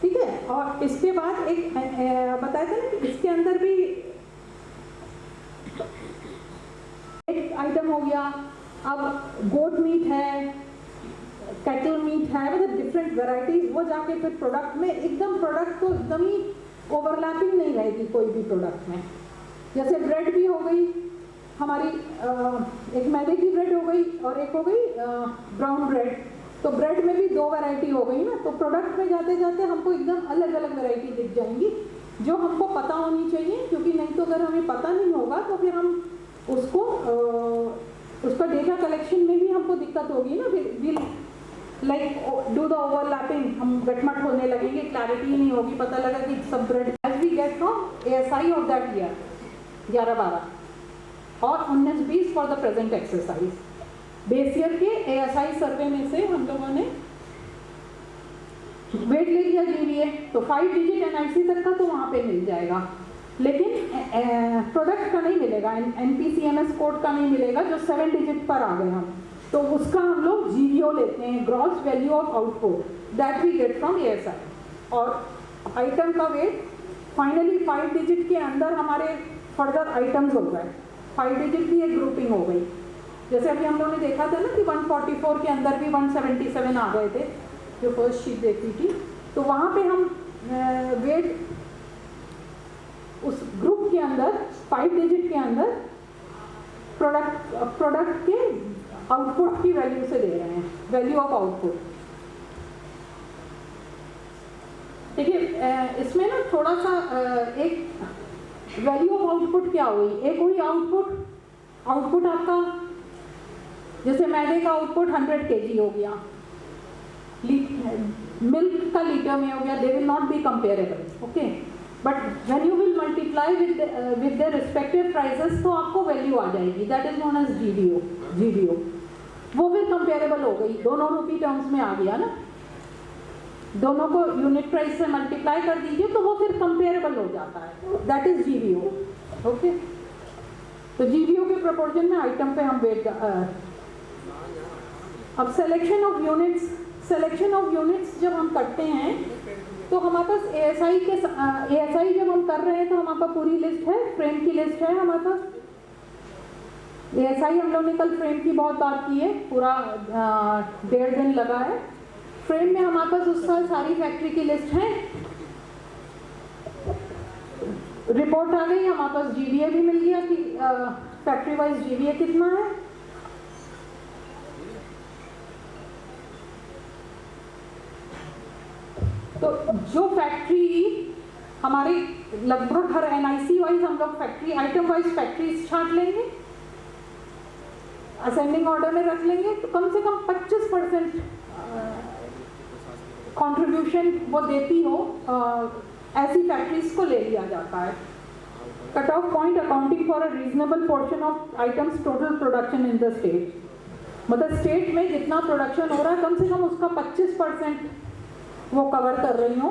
ठीक है। और इसके बाद एक बताया था ना कि इसके अंदर भी एक आइटम हो गया। अब गोट मीट है, कैटल मीट है, मतलब डिफरेंट वैरायटीज, वो जाके फिर प्रोडक्ट में एकदम, प्रोडक्ट तो एकदम ही ओवरलैपिंग नहीं रहेगी कोई भी प्रोडक्ट में। जैसे ब्रेड भी हो गई हमारी, एक मैदे की ब्रेड हो गई और एक हो गई ब्राउन ब्रेड। तो ब्रेड में भी 2 वैरायटी हो गई ना, तो प्रोडक्ट में जाते जाते हमको एकदम अलग अलग वैरायटी दिख जाएंगी जो हमको पता होनी चाहिए, क्योंकि नहीं तो अगर हमें पता नहीं होगा तो फिर हम उसको उसका डेटा कलेक्शन में भी हमको दिक्कत होगी ना। फिर लाइक डू द ओवरलैपिंग, हम गटमट होने लगेंगे, क्लैरिटी नहीं होगी, पता लगा कि सब bread as we get from ASI of that year 11-12 और 19-20 for the present exercise. Base year के ASI सर्वे में से हम लोगों ने वेट ले लिया जीवीए, तो 5 डिजिट एनआईसी तक का तो वहाँ पे मिल जाएगा, लेकिन प्रोडक्ट का नहीं मिलेगा, एनपीसीएमएस कोड का नहीं मिलेगा, जो 7 डिजिट पर आ गए हम, तो उसका हम लोग जीवीओ लेते हैं, gross value of output, that we get from ASI. और आइटम का वेट फाइनली 5 डिजिट के अंदर हमारे फर्दर आइटम्स हो गए, 5 डिजिट की एक ग्रुपिंग हो गई। जैसे अभी हम लोगों ने देखा था ना कि 144 के अंदर भी 177 आ गए थे, जो फर्स्ट शीट देखी थी, तो वहाँ पे हम वेट उस ग्रुप के अंदर 5 डिजिट के अंदर प्रोडक्ट के आउटपुट की वैल्यू से दे रहे हैं, वैल्यू ऑफ आउटपुट। देखिए इसमें ना थोड़ा सा एक वैल्यू ऑफ आउटपुट क्या हुई, एक हुई आउटपुट आपका, जैसे मैदे का आउटपुट 100 kg हो गया, मिल्क का लीटर में हो गया, they will not be comparable, okay, but when you will multiply with the respective prices तो आपको वैल्यू आ जाएगी, that is known as GDO, वो फिर कंपेरेबल हो गई, दोनों रूपी टर्म्स में आ गया ना, दोनों को यूनिट प्राइस से मल्टीप्लाई कर दीजिए तो वो फिर कंपेरेबल हो जाता है, दैट इज जीवीओ, ओके। तो जीवीओ के प्रोपोर्शन में आइटम पे हम वेट। अब सिलेक्शन ऑफ यूनिट्स जब हम करते हैं तो हमारे पास एएसआई जब हम कर रहे हैं तो हमारे पास पूरी लिस्ट है, फ्रेम की लिस्ट है हमारे पास। एएसआई हम लोग ने कल फ्रेम की बहुत बात की है, पूरा 1.5 दिन लगा है। फ्रेम में हमारे पास उस साल सारी फैक्ट्री की लिस्ट है, रिपोर्ट आ गई, हमारे पास जीवीए भी मिल गया कि फैक्ट्री वाइज जीवीए कितना है। तो जो फैक्ट्री हमारी लगभग हर एनआईसी वाइज हम लोग फैक्ट्री आइटम वाइज फैक्ट्री छांट लेंगे, असेंडिंग ऑर्डर में रख लेंगे, तो कम से कम 25% कंट्रीब्यूशन वो देती हो, ऐसी फैक्ट्रीज को ले लिया जाता है। Cut off point accounting for a reasonable portion of items total production in the state, मतलब स्टेट में जितना प्रोडक्शन हो रहा है कम से कम उसका 25% वो कवर कर रही हो,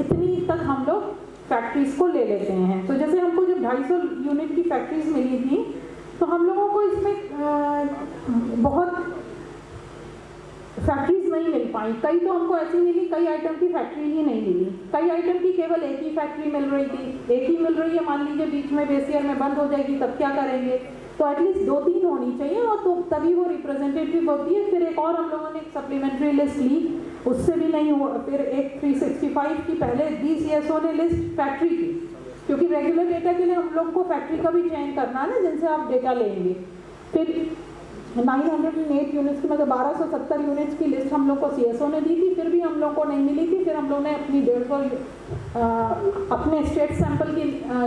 इतनी तक हम लोग फैक्ट्रीज को ले लेते हैं। तो जैसे हमको जब 250 यूनिट की फैक्ट्रीज मिली थी तो हम लोगों को इसमें बहुत फैक्ट्रीज नहीं मिल पाई, कई तो हमको ऐसी मिली, कई आइटम की फैक्ट्री ही नहीं मिली, कई आइटम की केवल एक ही फैक्ट्री मिल रही थी, एक ही मिल रही है, मान लीजिए बीच में बेस ईयर में बंद हो जाएगी तब क्या करेंगे, तो एटलीस्ट 2-3 होनी चाहिए और तो तभी वो रिप्रेजेंटेटिव होती है। फिर एक और हम लोगों ने एक सप्लीमेंट्री लिस्ट ली, उससे भी नहीं हुआ, फिर एक 365 की पहले DCSO ने लिस्ट फैक्ट्री की, क्योंकि रेगुलर डेटा के लिए हम लोग को फैक्ट्री का भी चयन करना है ना जिनसे आप डेटा लेंगे। फिर 908 यूनिट्स की मतलब 1270 यूनिट्स की लिस्ट हम लोग को CSO ने दी थी, फिर भी हम लोग को नहीं मिली थी। फिर हम लोग ने अपनी 150 अपने स्टेट सैंपल की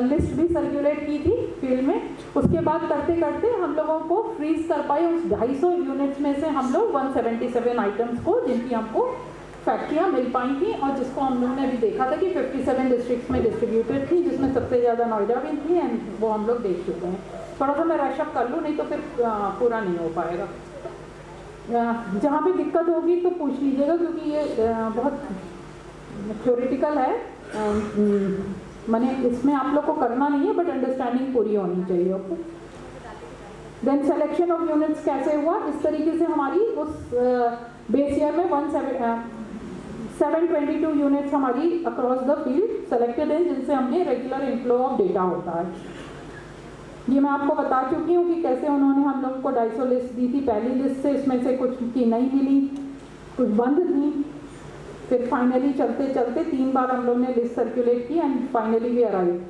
लिस्ट भी सर्कुलेट की थी फील्ड में। उसके बाद करते करते हम लोगों को फ्रीज कर पाए उस 250 यूनिट्स में से हम लोग 177 आइटम्स को, जिनकी हमको फैक्ट्रियाँ मिल पाई थी और जिसको हम लोगों ने भी देखा था कि 57 डिस्ट्रिक्ट्स में डिस्ट्रीब्यूटेड थी, जिसमें सबसे ज़्यादा नोएडा भी थी, एंड वो हम लोग देख चुके हैं। थोड़ा सा मैं रशअप कर लूँ, नहीं तो फिर पूरा नहीं हो पाएगा। जहाँ भी दिक्कत होगी तो पूछ लीजिएगा, क्योंकि ये बहुत थ्योरेटिकल है, मैंने इसमें आप लोग को करना नहीं है, बट अंडरस्टैंडिंग पूरी होनी चाहिए। Okay, then selection of units कैसे हुआ, इस तरीके से हमारी उस बेस ईयर में 722 यूनिट्स हमारी अक्रॉस द फील्ड सेलेक्टेड है, जिनसे हमने रेगुलर इनफ्लो ऑफ डेटा होता है। ये मैं आपको बता चुकी हूँ कि कैसे उन्होंने हम लोग को 250 लिस्ट दी थी पहली लिस्ट से, इसमें से कुछ की नहीं मिली, कुछ बंद थी, फिर फाइनली चलते चलते 3 बार हम लोग ने लिस्ट सर्कुलेट की एंड फाइनली वी अराइव,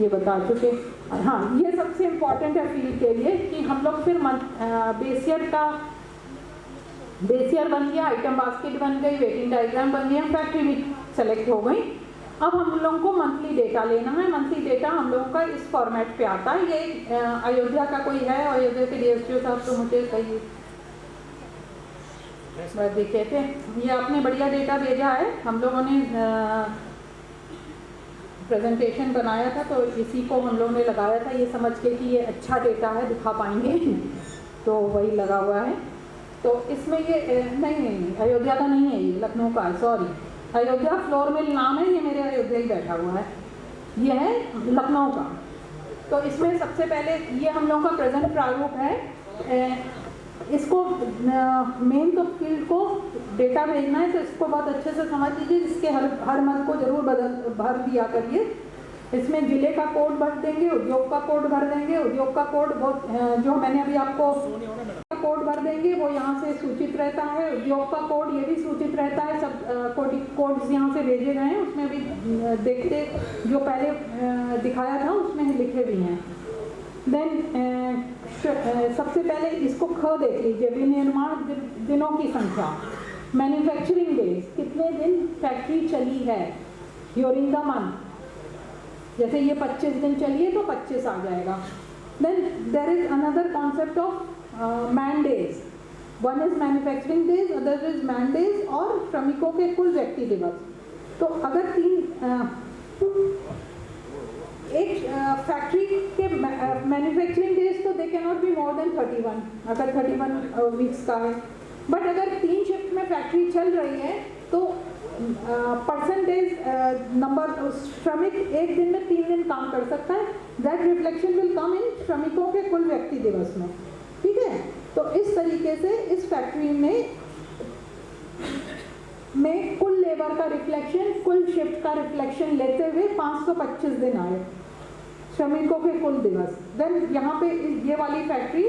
ये बता चुके। हाँ, ये सबसे इम्पॉर्टेंट है फील्ड के लिए कि हम लोग फिर बेस ईयर बन गया, आइटम बास्केट बन गई, वेटिंग डायग्राम बन गया, फैक्ट्री भी सेलेक्ट हो गई। अब हम लोगों को मंथली डेटा लेना है। मंथली डेटा हम लोगों का इस फॉर्मेट पे आता है। ये अयोध्या का कोई है, अयोध्या के DSO साहब तो मुझे कही देखे थे, ये आपने बढ़िया डेटा भेजा है। हम लोगों ने प्रेजेंटेशन बनाया था तो इसी को हम लोगों ने लगाया था, ये समझ के कि ये अच्छा डेटा है, दिखा पाएंगे तो वही लगा हुआ है। तो इसमें ये नहीं, अयोध्या का नहीं है, ये लखनऊ का है, सॉरी। अयोध्या फ्लोर मिल नाम है, ये मेरे अयोध्या ही बैठा हुआ है, ये है लखनऊ का। तो इसमें सबसे पहले ये हम लोगों का प्रेजेंट प्रारूप है। इसको मेन तो फील्ड को डेटा भेजना है, तो इसको बहुत अच्छे से समझ लीजिए, इसके हर मत को जरूर भर दिया करिए। इसमें जिले का कोड भर देंगे, उद्योग का कोड भर देंगे, उद्योग का कोड जो मैंने अभी आपको कोड भर देंगे वो यहाँ से सूचित रहता है, उद्योग का कोड ये भी सूचित रहता है, सब कोड्स यहाँ से भेजे गए हैं, उसमें भी देखते जो पहले दिखाया था उसमें लिखे भी हैं। देन सबसे पहले इसको ख देख लीजिए, विनिर्माण दिनों की संख्या, मैन्युफैक्चरिंग डेज, कितने दिन फैक्ट्री चली है ड्यूरिंग द मंथ, जैसे ये 25 दिन चलिए तो 25 आ जाएगा। Then there is another concept of man days, one is manufacturing days, other is man days, और श्रमिकों के कुल व्यक्ति दिवस। तो अगर एक फैक्ट्री के मैन्युफैक्चरिंग डेज तो they can not be more than 31, अगर 31 वीक्स का है। बट अगर 3 शिफ्ट में फैक्ट्री चल रही है तो परसेंटेज नंबर, श्रमिक एक दिन में 3 दिन काम कर सकता है, दैट रिफ्लेक्शन विल कम इन श्रमिकों के कुल व्यक्ति दिवस में, ठीक है। तो इस तरीके से इस फैक्ट्री में कुल लेबर का रिफ्लेक्शन, कुल शिफ्ट का रिफ्लेक्शन लेते हुए 525 दिन आए श्रमिकों के कुल दिवस। देन यहाँ पे ये वाली फैक्ट्री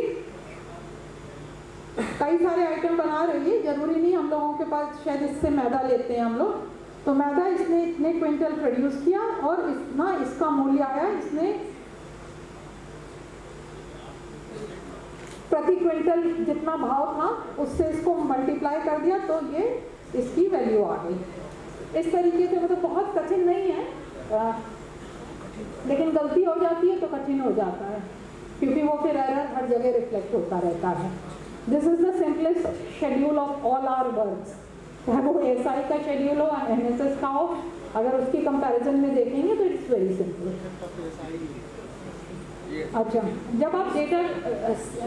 कई सारे आइटम बना रही है, जरूरी नहीं हम लोगों के पास, शायद इससे मैदा लेते हैं हम लोग, तो मैदा इसने इतने क्विंटल प्रोड्यूस किया और इतना इसका मूल्य आया, इसने प्रति क्विंटल जितना भाव था उससे इसको मल्टीप्लाई कर दिया तो ये इसकी वैल्यू आ गई। इस तरीके से मतलब बहुत कठिन नहीं है, लेकिन गलती हो जाती है तो कठिन हो जाता है, क्योंकि वो फिर एरर हर जगह रिफ्लेक्ट होता रहता है। This is the simplest schedule of all our works, चाहे वो एसआई का शेड्यूल हो, एनएसएस का हो, अगर उसकी कंपैरिजन में देखेंगे तो इट्स वेरी सिंपल। अच्छा, जब आप डेटा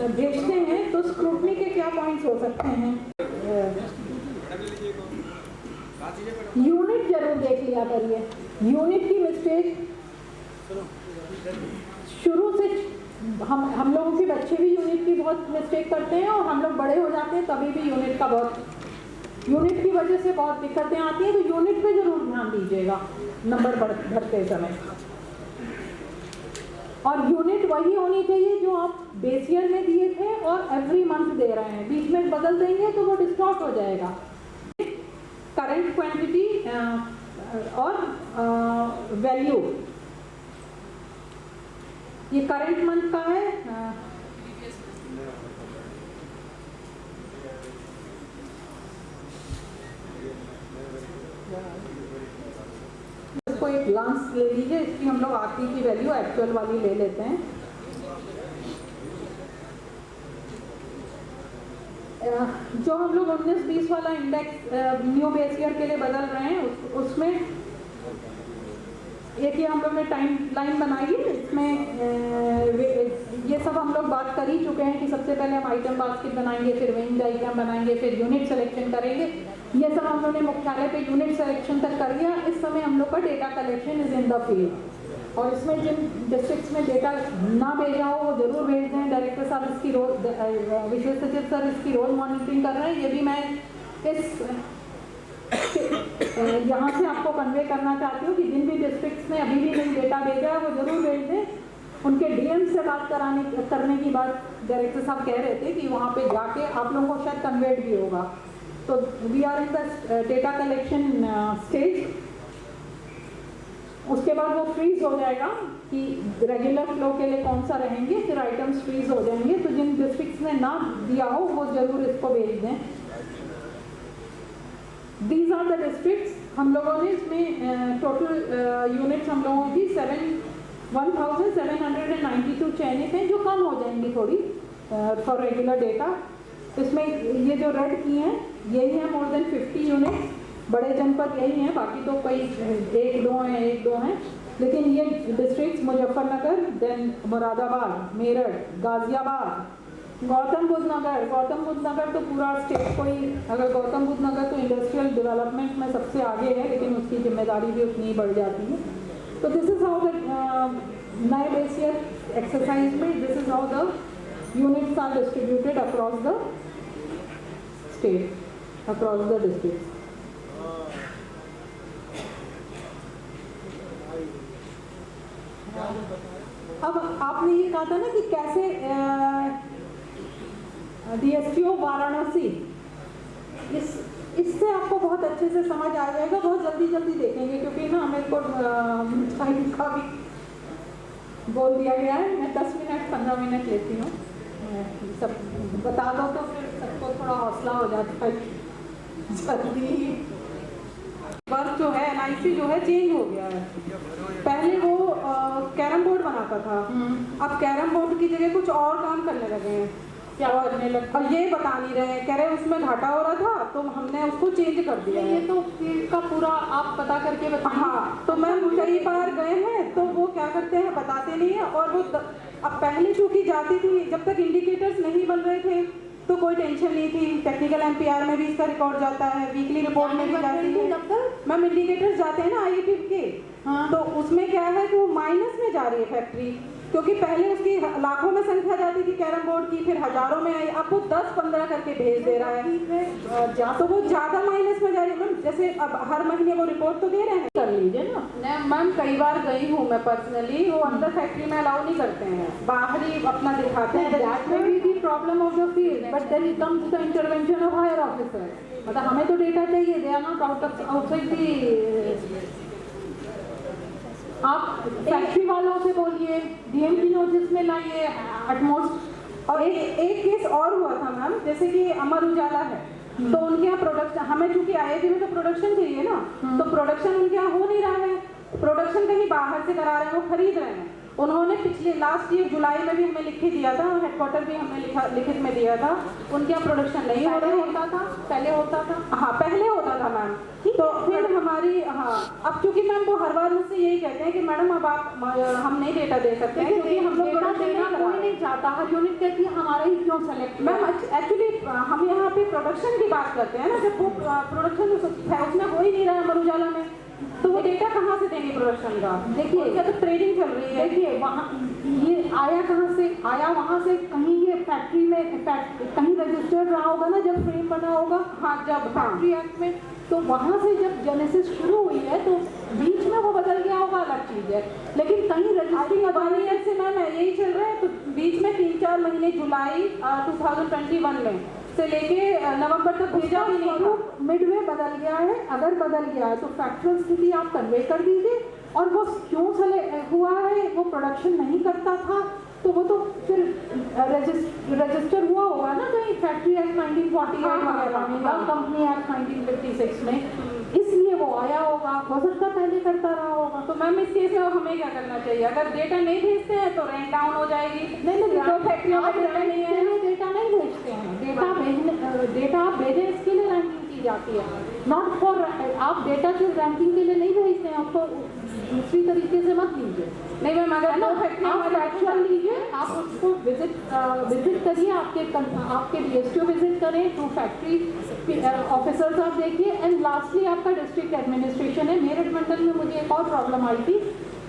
भेजते हैं तो स्क्रूटनी के क्या पॉइंट्स हो सकते हैं? यूनिट जरूर देख लिया करिए, यूनिट की मिस्टेक शुरू से हम लोगों के बच्चे भी यूनिट की बहुत मिस्टेक करते हैं, और हम लोग बड़े हो जाते हैं तभी भी यूनिट की वजह से बहुत दिक्कतें आती हैं, तो यूनिट पे जरूर ध्यान दीजिएगा नंबर भरते समय। और यूनिट वही होनी चाहिए जो आप बेस ईयर में दिए थे और एवरी मंथ दे रहे हैं, बीच में बदल देंगे तो वो डिस्टॉर्ट हो जाएगा। करंट क्वांटिटी और वैल्यू, ये करंट मंथ का है, इसको एक ग्लांस ले लीजिए, इसकी हम लोग आरपी की वैल्यू एक्चुअल वाली ले लेते हैं। जो हम लोग 19-20 वाला इंडेक्स न्यू बेस ईयर के लिए बदल रहे हैं उसमें एक ही हम लोग ने टाइम लाइन बनाई है, इसमें ये सब हम लोग बात कर ही चुके हैं कि सबसे पहले हम आइटम बास्केट बनाएंगे, फिर वेइंग आइटम बनाएंगे, फिर यूनिट सिलेक्शन करेंगे। ये सब हम लोग ने मुख्यालय पे यूनिट सिलेक्शन तक कर दिया। इस समय हम लोग का data collection is in the field, और इसमें जिन डिस्ट्रिक्ट्स में डेटा ना भेजा हो वो जरूर भेज दें। डायरेक्टर साहब इसकी रोज, विशेष सचिव सर इसकी रोज मॉनिटरिंग कर रहे हैं। ये भी मैं इस यहाँ से आपको कन्वे करना चाहती हूँ कि जिन भी डिस्ट्रिक्ट्स ने अभी भी नहीं डेटा भेजा है वो जरूर भेज दें। उनके डीएम से बात करने की बात डायरेक्टर साहब कह रहे थे कि वहाँ पे जाके आप लोगों को शायद कन्वेट भी होगा। तो we are in the data collection stage. उसके बाद वो फ्रीज हो जाएगा कि रेगुलर फ्लो के लिए कौन सा रहेंगे, फिर आइटम्स फ्रीज हो जाएंगे। तो जिन डिस्ट्रिक्ट्स ने ना दिया हो वो जरूर इसको भेज दें। These are the districts. हम लोगों ने इसमें टोटल यूनिट्स हम लोगों की 1792 चयनित हैं, जो कम हो जाएंगी थोड़ी फॉर रेगुलर डेटा। इसमें ये जो रेड की हैं यही है मोर देन 50 यूनिट्स। बड़े जनपद यही हैं, बाकी तो कई एक दो हैं, लेकिन ये डिस्ट्रिक्ट्स मुजफ्फरनगर, देन मुरादाबाद, मेरठ, गाजियाबाद, गौतम बुद्ध नगर तो पूरा स्टेट को ही, अगर गौतम बुद्ध नगर तो इंडस्ट्रियल डेवलपमेंट में सबसे आगे है, लेकिन उसकी जिम्मेदारी भी उतनी ही बढ़ जाती है। तो दिस इज हाउ द नए बेस ईयर एक्सरसाइज में this is how the units are distributed across the state, across the district. अब आपने ये कहा था ना कि कैसे DSTO वाराणसी, इससे आपको बहुत अच्छे से समझ आ जाएगा, बहुत जल्दी देखेंगे, क्योंकि ना मेरे को टाइम का भी बोल दिया गया है। मैं 10 मिनट 15 मिनट लेती हूँ, सब बता दो तो फिर सबको थोड़ा हौसला हो जाता है। जल्दी वर्क जो है NIC जो है चेंज हो गया है। पहले वो कैरम बोर्ड बनाता था, अब कैरम बोर्ड की जगह कुछ और काम करने लगे हैं। क्या करने लगे? और ये बता नहीं रहे, कह रहे उसमें घाटा हो रहा था तो हमने उसको चेंज कर दिया है। ये तो फील्ड का पूरा आप पता करके बताइए। हाँ, तो मैम कई बार गए हैं तो वो क्या करते हैं, बताते नहीं है। और वो अब पहले चूंकि जाती थी, जब तक इंडिकेटर्स नहीं बन रहे थे तो कोई टेंशन नहीं थी। टेक्निकल MPR में भी इसका रिकॉर्ड जाता है, वीकली रिपोर्ट में भी जाती है। जब तक मैम इंडिकेटर्स जाते हैं ना IIT के, हाँ। तो उसमें क्या है कि वो माइनस में जा रही है फैक्ट्री, क्योंकि पहले उसकी लाखों में संख्या जाती थी कैरम बोर्ड की, फिर हजारों में आई, अब वो 10-15 करके भेज दे रहा है, तो वो ज्यादा माइनस में जा रही है। मैम जैसे अब हर महीने वो रिपोर्ट तो दे रहे हैं, कर लीजिए ना। मैम कई बार गई हूँ मैं पर्सनली, वो अंदर फैक्ट्री में अलाउ नहीं करते हैं, बाहर ही अपना दिखाते हैं। That may be the problem of the field, but then it comes the intervention of higher officer. मतलब हमें तो डेटा चाहिए, they are not outside the। आप फैक्ट्री वालों से बोलिए, DM की नोटिस में लाइए एटमोस्ट। और एक केस और हुआ था मैम, जैसे कि अमर उजाला है, तो उनके यहाँ प्रोडक्शन, हमें चूंकि IIT में तो प्रोडक्शन चाहिए ना, तो प्रोडक्शन उनके यहाँ हो नहीं रहा है, प्रोडक्शन कहीं बाहर से करा रहे हैं, वो खरीद रहे हैं। उन्होंने पिछले लास्ट ईयर जुलाई में भी हमें लिख के दिया था, हेडक्वार्टर भी हमने लिखित में दिया था, उनके यहाँ प्रोडक्शन नहीं हो रहा होता था, पहले होता था। हाँ पहले होता था मैम। तो फिर हमारी, हाँ अब चूंकि मैम वो हर बार मुझसे यही कहते हैं कि मैडम अब आप हम नहीं डेटा दे सकते हैं, क्योंकि हम लोग डेटा देना कोई नहीं चाहता, हर यूनिट कहती है हमारा ही क्यों सेलेक्ट। मैम एक्चुअली हम यहाँ पे प्रोडक्शन की बात करते हैं ना, जब वो प्रोडक्शन उसमें हो ही नहीं रहा है अमर उजाला में, तो वो डेटा कहाँ से देंगे प्रोडक्शन का? देखिए क्या तो ट्रेडिंग चल रही है। देखिए वहाँ ये आया कहाँ से, आया वहाँ से, कहीं ये फैक्ट्री में कहीं रजिस्टर्ड रहा होगा ना जब फ्रेम बना होगा। हाँ जब फैक्ट्री एक्ट में, तो वहाँ से जब जेनेसिस शुरू हुई है तो बीच में वो बदल गया होगा, अलग चीज़ है, लेकिन कहीं रजिस्ट्री 1 ईयर से मैम यही चल रहा है। तो बीच में 3-4 महीने जुलाई 2021 में से लेके नवंबर तक भेजा भी नहीं था। मिडवे बदल गया है, अगर बदल गया है तो फैक्चुअल स्थिति आप कन्वे कर दीजिए, और वो क्यों हुआ है, वो प्रोडक्शन नहीं करता था, तो वो तो फिर रजिस्टर हुआ होगा ना कहीं फैक्ट्री एक्ट 1948 वगैरह में, या कंपनी एक्ट 1956 में, इसलिए वो आया होगा, हो सकता पहले करता रहा होगा। तो मैम इस केस में हमें क्या करना चाहिए? अगर डेटा नहीं भेजते हैं तो रैंक डाउन हो जाएगी। नहीं जो फैक्ट्रियों में डेटा नहीं है, डेटा नहीं भेजते हैं, डेटा आप भेजें इसके लिए रैंकिंग की जाती है, नॉट फॉर, आप डेटा सिर्फ रैंकिंग के लिए नहीं भेजते हैं, आपको दूसरी तरीके से मत लीजिए। नहीं मैम अगर आप फैक्चुअल लीजिए, आप उसको विजिट करिए, आपके DSTO विजिट करें, टू फैक्ट्री ऑफिसर्स आप देखिए, एंड लास्टली आपका डिस्ट्रिक्ट एडमिनिस्ट्रेशन है। मेरठ मंडल में मुझे एक और प्रॉब्लम आई थी,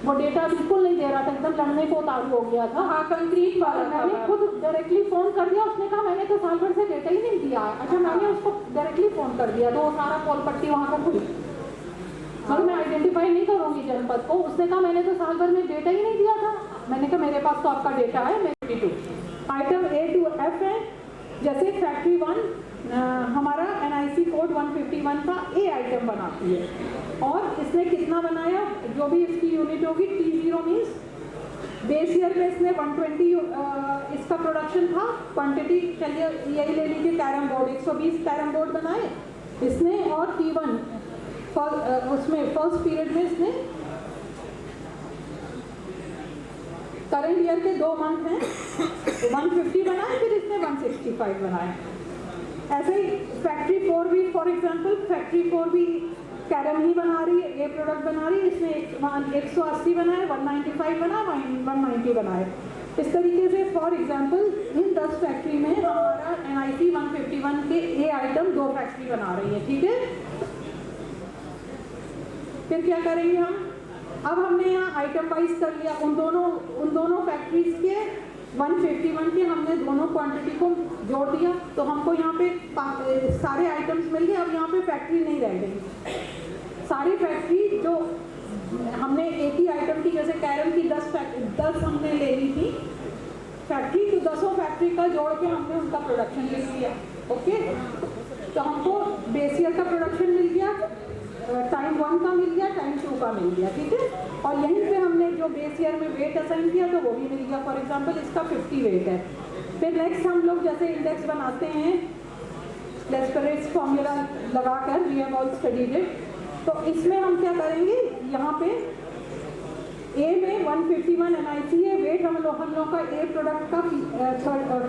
वो डेटा बिल्कुल नहीं दे रहा था, एकदम लड़ने को उतारू हो गया था। हाँ कंक्रीट मैंने खुद डायरेक्टली फ़ोन कर दिया, उसने कहा मैंने तो साल भर से डेटा ही नहीं दिया। अच्छा मैंने उसको डायरेक्टली फ़ोन कर दिया, तो वो सारा पोल पट्टी वहाँ का खुली, मगर मैं आइडेंटिफाई नहीं करूँगी जनपद को। उसने कहा मैंने तो साल भर में डेटा ही नहीं दिया था। मैंने कहा मेरे पास तो आपका डेटा है। मेरे 52 आइटम A to F है, जैसे फैक्ट्री 1 हमारा NIC कोड 151 का A आइटम बनाती है, और इसने कितना बनाया, जो भी इसकी यूनिट होगी, T0 मीन्स बेस ईयर में इसने 120 इसका प्रोडक्शन था। क्वांटिटी चलिए यही ले लीजिए, कैरम बोर्ड 120 कैरम बोर्ड बनाए इसने, और T1 उसमें फर्स्ट पीरियड में इसने, करंट ईयर के 2 मंथ हैं, 150 बनाए, फिर इसने 165 बनाए। ऐसे ही फैक्ट्री 4 भी, फॉर एग्जांपल फैक्ट्री 4 भी कैरम ही बना रही है, A प्रोडक्ट बना रही है, इसने 180 बनाए, 195 बनाए, 190 बनाए। इस तरीके से फॉर एग्जांपल इन 10 फैक्ट्री में हमारा NIC 151 के A आइटम 2 फैक्ट्री बना रही है, ठीक है। फिर क्या करेंगे हम, अब हमने यहाँ आइटम वाइज कर लिया, उन दोनों फैक्ट्रीज के 151 के हमने दोनों क्वांटिटी को जोड़ दिया, तो हमको यहाँ पे सारे आइटम्स मिल गए। अब यहाँ पे फैक्ट्री नहीं रह गई, सारी फैक्ट्री जो हमने एक ही आइटम की, जैसे कैरम की 10 हमने ले ली थी फैक्ट्री, तो 10 फैक्ट्री का जोड़ के हमने उनका प्रोडक्शन ले लिया, ओके। तो हमको बेस ईयर का प्रोडक्शन मिल गया, टाइम 1 का मिल गया, टाइम 2 का मिल गया, ठीक है। और यहीं पे हमने जो बेस ईयर में वेट असाइन किया तो वो भी मिल गया। फॉर एग्जांपल इसका 50 वेट है। फिर नेक्स्ट हम लोग जैसे इंडेक्स बनाते हैं लेस्परेट्स फॉर्मूला लगाकर, we have all studied it. तो इसमें हम क्या करेंगे, यहाँ पे ए में 151 NIC है, वेट हम लोग का ए प्रोडक्ट का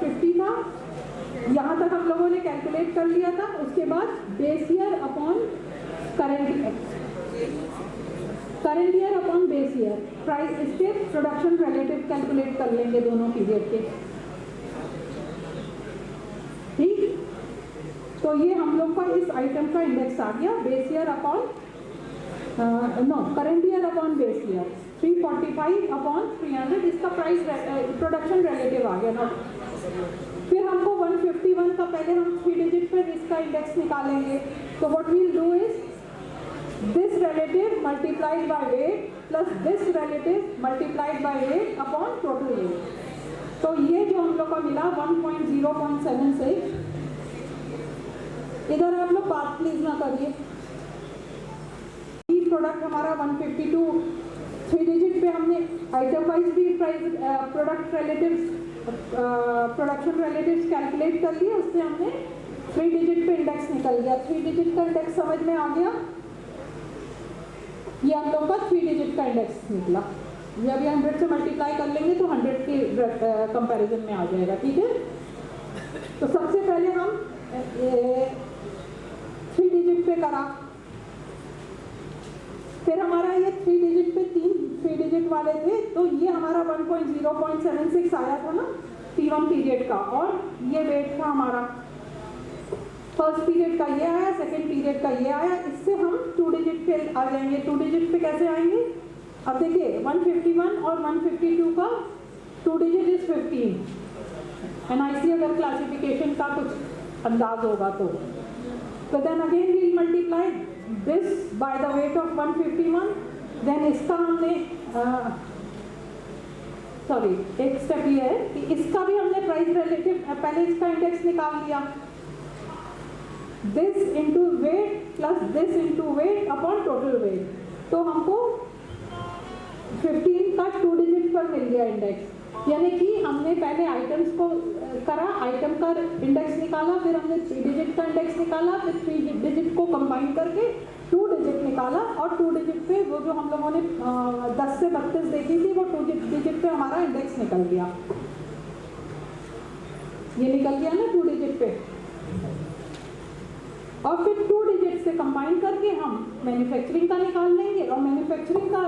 50 था, यहाँ तक हम लोगों ने कैलकुलेट कर लिया था। उसके बाद base year upon current year upon base year, price इसके प्रोडक्शन रिलेटिव कैलकुलेट कर लेंगे दोनों पीरियड के, ठीक। तो ये हम लोग का इस आइटम का इंडेक्स आ गया, base year upon current year upon base year 345 upon 300, इसका प्राइस प्रोडक्शन रिलेटिव आ गया। फिर हमको 151 का पहले हम 3 डिजिट पर इसका इंडेक्स निकालेंगे। तो what we will do is this relative multiplied by weight plus this relative multiplied by weight upon total weight। तो ये जो हम लोग का मिला 1.0.76, इधर आप लोग बात प्लीज ना करिए। प्रोडक्ट हमारा 152, 3 डिजिट पे हमने आइटम वाइज भी price product relatives production relatives calculate कर लिए, उससे हमने 3 डिजिट पे इंडेक्स निकल गया। 3 डिजिट का इंडेक्स समझ में आ गया, ये हम लोग का 3 डिजिट का इंडेक्स निकला। ये अभी 100 से मल्टीप्लाई कर लेंगे तो 100 के कंपैरिजन में आ जाएगा, ठीक है। तो सबसे पहले हम 3 डिजिट पे करा, फिर हमारा ये 3 डिजिट पे 3 डिजिट वाले थे, तो ये हमारा 1.0.76 आया था ना T1 पीरियड का, और ये वेट था हमारा फर्स्ट पीरियड का, ये आया, सेकंड पीरियड का ये आया। इससे हम 2 डिजिट पे आ जाएंगे। 2 डिजिट पे कैसे आएंगे, अब देखिए 151 और 152 का 2 डिजिट इज 15। NIC अगर क्लासिफिकेशन का कुछ अंदाज होगा तो then again we multiply this by the weight of 151, then इसका हमने सॉरी एक स्टेप ये है कि इसका भी हमने प्राइस रिलेटिव पहले इसका इंडेक्स निकाल लिया, this into weight plus this into weight upon total weight, तो हमको 15 का 2 डिजिट पर मिल गया इंडेक्स। यानी कि हमने पहले आइटम्स को करा, आइटम का इंडेक्स निकाला, फिर हमने 3 डिजिट का इंडेक्स निकाला, फिर 3 डिजिट को कंबाइन करके 2 डिजिट निकाला, और 2 डिजिट पे वो जो हम लोगों ने 10 से 32 देखी थी वो 2 डिजिट पे हमारा इंडेक्स निकल गया। ये निकल गया ना 2 डिजिट पे, और फिर 2 डिजिट से कंबाइन करके हम मैन्युफैक्चरिंग का निकाल लेंगे, और मैन्युफैक्चरिंग का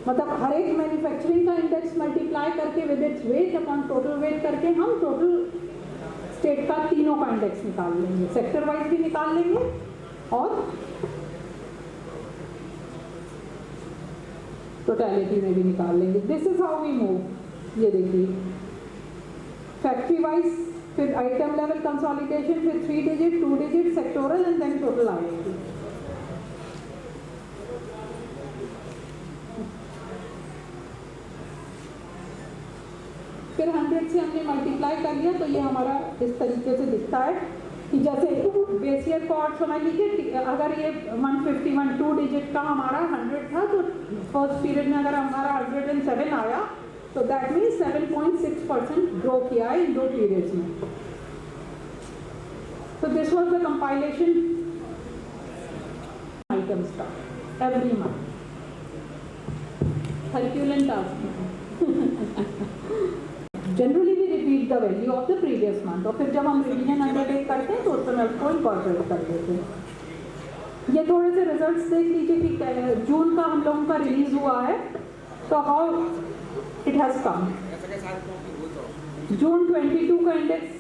मतलब हर एक मैन्युफैक्चरिंग का इंडेक्स मल्टीप्लाई करके with its weight upon total weight करके हम टोटल स्टेट का तीनों का इंडेक्स निकाल लेंगे, सेक्टर वाइज भी निकाल लेंगे और टोटलिटी में भी निकाल लेंगे। This is how we move. ये देखिए फैक्ट्री वाइज, फिर आइटम लेवल कंसोलिडेशन, फिर 3 digit, 2 digit, sectoral and then total आएगी। फिर 100 से हमने मल्टीप्लाई कर लिया, तो ये हमारा इस तरीके से दिखता है कि जैसे बेस ईयर को और समझ लीजिए, अगर ये 151 2 डिजिट का हमारा 100 था, तो फर्स्ट पीरियड में अगर हमारा 107 आया, तो दैट मीन्स 7.6% ग्रो किया है इन 2 पीरियड्स में। So this was the compilation items का every month. Herculean task. Generally we repeat the value of the previous month, और फिर जब हम रिवीजन अंडरटेक करते हैं तो उस समय उसको इनकॉर्पोरेट कर देते हैं। ये थोड़े से रिजल्ट्स देख लीजिए कि जून का हम लोगों का रिलीज हुआ है, तो हाउ इट हैज़ कम। जून 22 का इंडेक्स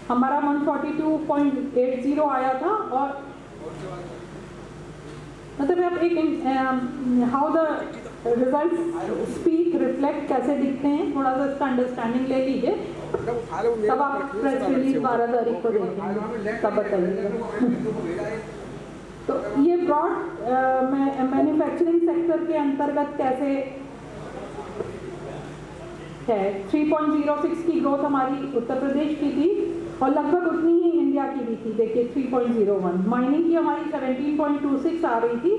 हमारा 142.80 आया था, और मतलब आप एक how the result speak reflect कैसे दिखते हैं, थोड़ा सा इसका अंडरस्टैंडिंग ले लीजिए, तब आप प्रेस रिलीज 12 तारीख को देखेंगे, तब बताइएगा। तो ये ब्रॉड मैन्युफैक्चरिंग सेक्टर के अंतर्गत कैसे है। 3.06 की ग्रोथ हमारी उत्तर प्रदेश की थी, और लगभग उतनी ही इंडिया की भी थी। देखिए 3.01। माइनिंग की हमारी 17.26 आ रही थी,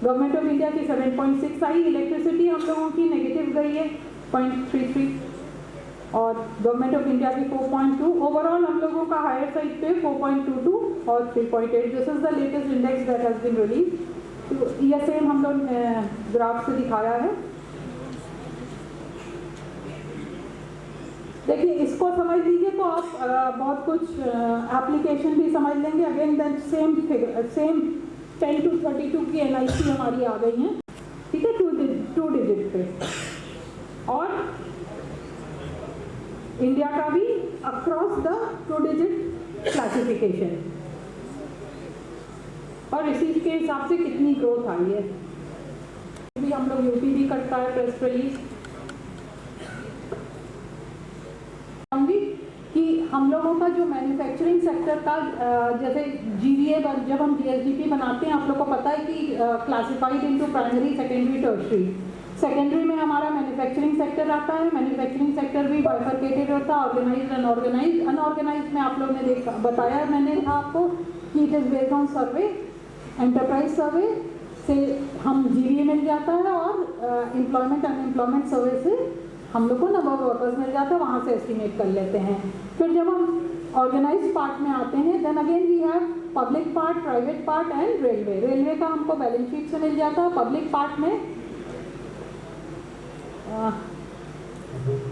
गवर्नमेंट ऑफ इंडिया की 7.6 आई। इलेक्ट्रिसिटी हम लोगों की नेगेटिव गई है 0.33, और गवर्नमेंट ऑफ इंडिया की 4.2। ओवरऑल हम लोगों का हायर साइड पे 4.22 और 3.8। This is the latest index that has been release. तो ये सेम हम लोग ग्राफ से दिखाया है। देखिए इसको समझ लीजिए तो आप बहुत कुछ एप्लीकेशन भी समझ लेंगे। अगेन देन सेम 10 to 32 की NIC हमारी आ गई हैं, ठीक है, 2 डिजिट पे। और इंडिया का भी अक्रॉस द 2 डिजिट क्लासिफिकेशन, और इसी के हिसाब से कितनी ग्रोथ आई है। भी हम लोग यूपी भी करता है प्रेस रिलीज कि हम लोगों का जो मैन्युफैक्चरिंग सेक्टर का जैसे GVA जब हम GSDP बनाते हैं, आप लोग को पता है कि classified into primary, secondary, tertiary. Secondary में हमारा मैन्युफैक्चरिंग सेक्टर आता है। मैन्युफैक्चरिंग सेक्टर भी बाइफरकेटेड होता है, ऑर्गेनाइज्ड, अनऑर्गेनाइज्ड। अनऑर्गेनाइज्ड में आप लोग ने बताया मैंने था आपको कि it is based on survey, enterprise survey से हम GVA मिल जाता है, और एम्प्लॉयमेंट अनएम्प्लॉयमेंट सर्वे से हम लोग को नंबर ऑफ वर्कर्स मिल जाता है, वहाँ से एस्टिमेट कर लेते हैं। फिर जब हम ऑर्गेनाइज्ड पार्ट में आते हैं, then again we have public part, private part and railway. Railway का हमको बैलेंस शीट से मिल जाता है। पब्लिक पार्ट में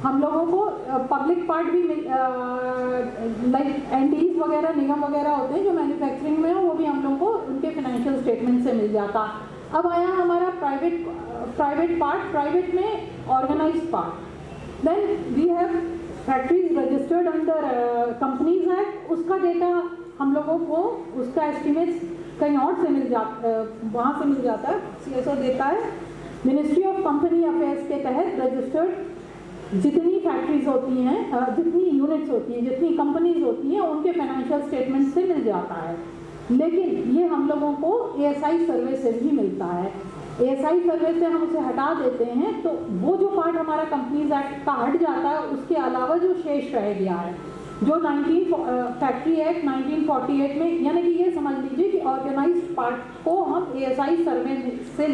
हम लोगों को पब्लिक पार्ट भी लाइक NDs वगैरह, निगम वगैरह होते हैं जो मैन्युफैक्चरिंग में हो, वो भी हम लोग को उनके फाइनेंशियल स्टेटमेंट से मिल जाता। अब आया हमारा प्राइवेट पार्ट। प्राइवेट में organised part, then we have factories registered under companies act. उसका डेटा हम लोगों को, उसका एस्टिमेट्स कहीं और से मिल जाता, वहाँ से मिल जाता है, CSO देता है। मिनिस्ट्री ऑफ कंपनी अफेयर्स के तहत रजिस्टर्ड जितनी फैक्ट्रीज होती हैं, जितनी यूनिट्स होती हैं, जितनी कंपनीज होती हैं, उनके फाइनेंशियल स्टेटमेंट से मिल जाता है। लेकिन ये हम लोगों को ASI सर्वे से भी मिलता है। ASI सर्वे से हम उसे हटा देते हैं, तो वो जो पार्ट हमारा कंपनीज एक्ट का हट जाता है, उसके अलावा जो शेष रह गया है, जो फैक्ट्री एक्ट 1948 में, यानी कि ये समझ लीजिए कि ऑर्गेनाइज्ड पार्ट को हम ASI सर्वे से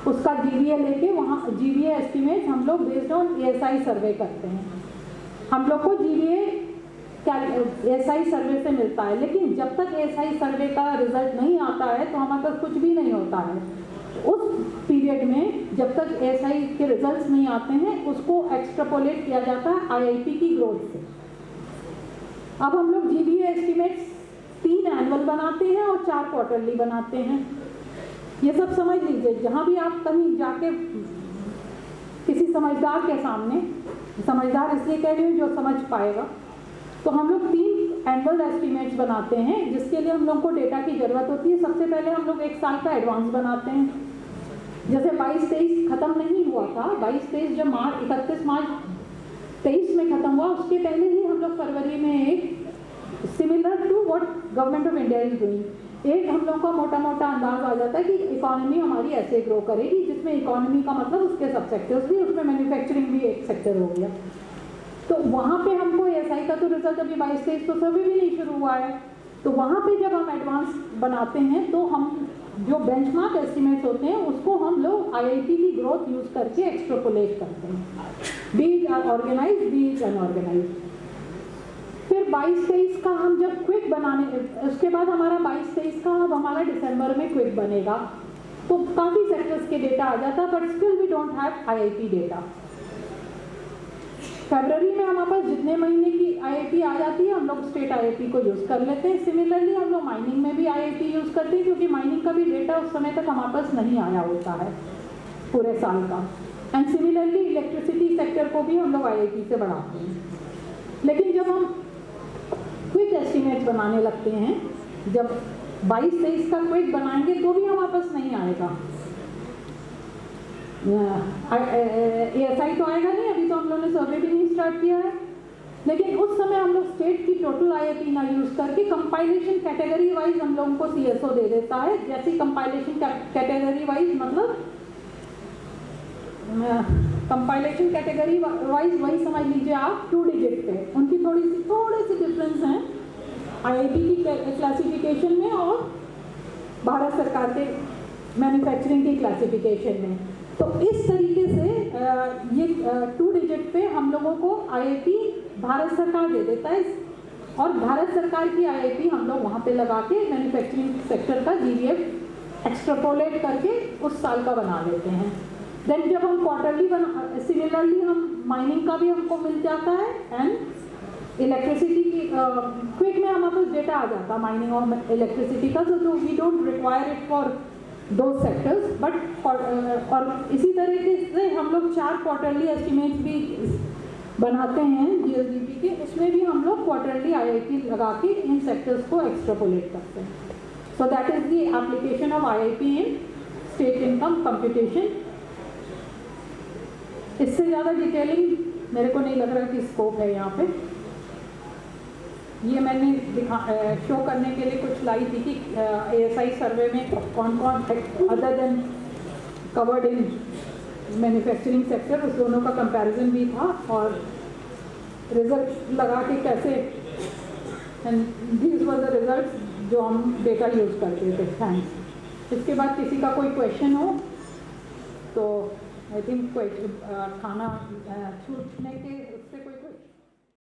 उसका GVA लेके, वहाँ GVA एस्टिमेट हम लोग बेस्ड ऑन ASI सर्वे करते हैं। हम लोग को GVA ASI सर्वे से मिलता है। लेकिन जब तक ASI सर्वे का रिजल्ट नहीं आता है तो हमारे पास कुछ भी नहीं होता है। उस पीरियड में जब तक ASI के रिजल्ट्स नहीं आते हैं, उसको एक्सट्रापोलेट किया जाता है IIP की ग्रोथ से। अब हम लोग GVA एस्टिमेट्स 3 एनुअल बनाते हैं और 4 क्वार्टरली बनाते हैं। ये सब समझ लीजिए। जहाँ भी आप कहीं जाके किसी समझदार के सामने, समझदार इसलिए कह रही हूँ जो समझ पाएगा, तो हम लोग 3 एनुअल एस्टिमेट्स बनाते हैं, जिसके लिए हम लोग को डेटा की ज़रूरत होती है। सबसे पहले हम लोग 1 साल का एडवांस बनाते हैं। जैसे 22-23 ख़त्म नहीं हुआ था, 22-23 जब 31 मार्च 23 में ख़त्म हुआ, उसके पहले ही हम लोग फरवरी में एक similar to what government of India is doing, एक हम लोग का मोटा मोटा अंदाज आ जाता है कि इकोनॉमी हमारी ऐसे ग्रो करेगी, जिसमें इकोनॉमी का मतलब उसके सब सेक्टर्स भी, उसमें मैन्युफैक्चरिंग भी एक सेक्टर हो गया। तो वहाँ पे हमको ASI का तो रिजल्ट अभी 22-23 तो सर्वे भी नहीं शुरू हुआ है। तो वहाँ पे जब हम एडवांस बनाते हैं, तो हम जो बेंचमार्क एस्टिमेट्स होते हैं उसको हम लोग IIP की ग्रोथ यूज़ करके एक्सट्रापोलेट करते हैं, be it organised, be it unorganised. फिर 22-23 का हम जब क्विक बनाने, उसके बाद हमारा 22-23 का अब हमारा दिसंबर में क्विक बनेगा, तो काफ़ी सेक्टर्स के डेटा आ जाता, but still we don't have IIP data. फरवरी में हमारे पास जितने महीने की IIP आ जाती है, हम लोग स्टेट IIP को यूज़ कर लेते हैं। सिमिलरली हम लोग माइनिंग में भी IIP यूज़ करते हैं, क्योंकि माइनिंग का भी डेटा उस समय तक हमारे पास नहीं आया होता है पूरे साल का। एंड सिमिलरली इलेक्ट्रिसिटी सेक्टर को भी हम लोग IIP से बढ़ाते हैं। लेकिन जब हम क्विक एस्टिमेट बनाने लगते हैं, जब 22-23 का क्विक बनाएंगे तो भी हम वापस नहीं आएगा। ASI तो आएगा नहीं, अभी तो हम लोगों ने सर्वे भी नहीं स्टार्ट किया है। लेकिन उस समय हम लोग स्टेट की टोटल IIP ना यूज़ करके कंपाइलेशन कैटेगरी वाइज हम लोगों को CSO दे देता है। जैसे कंपाइलेशन कैटेगरी वाइज मतलब कंपाइलेशन कैटेगरी वाइज वही समझ लीजिए आप 2 डिजिट पे, उनकी थोड़े से डिफरेंस हैं IIP की क्लासिफिकेशन में और भारत सरकार के मैन्युफैक्चरिंग की क्लासिफिकेशन में। तो इस तरीके से ये 2 डिजिट पे हम लोगों को IIP भारत सरकार दे देता है और भारत सरकार की IIP हम लोग वहाँ पे लगा के मैन्युफैक्चरिंग सेक्टर का GVF एक्सट्रापोलेट करके उस साल का बना लेते हैं। देन जब हम क्वार्टरली सिमिलरली हम माइनिंग का भी हमको मिल जाता है एंड इलेक्ट्रिसिटी की क्विक में हमारे पास डेटा आ जाता है माइनिंग और इलेक्ट्रिसिटी का, तो we don't require it for दो सेक्टर्स बट और इसी तरीके से हम लोग 4 क्वार्टरली एस्टिमेट्स भी बनाते हैं GSDP के, उसमें भी हम लोग क्वार्टरली IIP लगा के इन सेक्टर्स को एक्सट्रापोलेट करते हैं। So that is the application of IIP in state income computation. इससे ज़्यादा डिटेलिंग मेरे को नहीं लग रहा कि स्कोप है यहाँ पे। ये मैंने शो करने के लिए कुछ लाई थी कि ASI सर्वे में कौन कौन other than covered in manufacturing sector, उस दोनों का कंपैरिजन भी था और रिजल्ट लगा के कैसे, and these were the results जो हम डेटा यूज़ करते थे। थैंक्स। इसके बाद किसी का कोई क्वेश्चन हो तो आई थिंक खाना छूटने के उससे कोई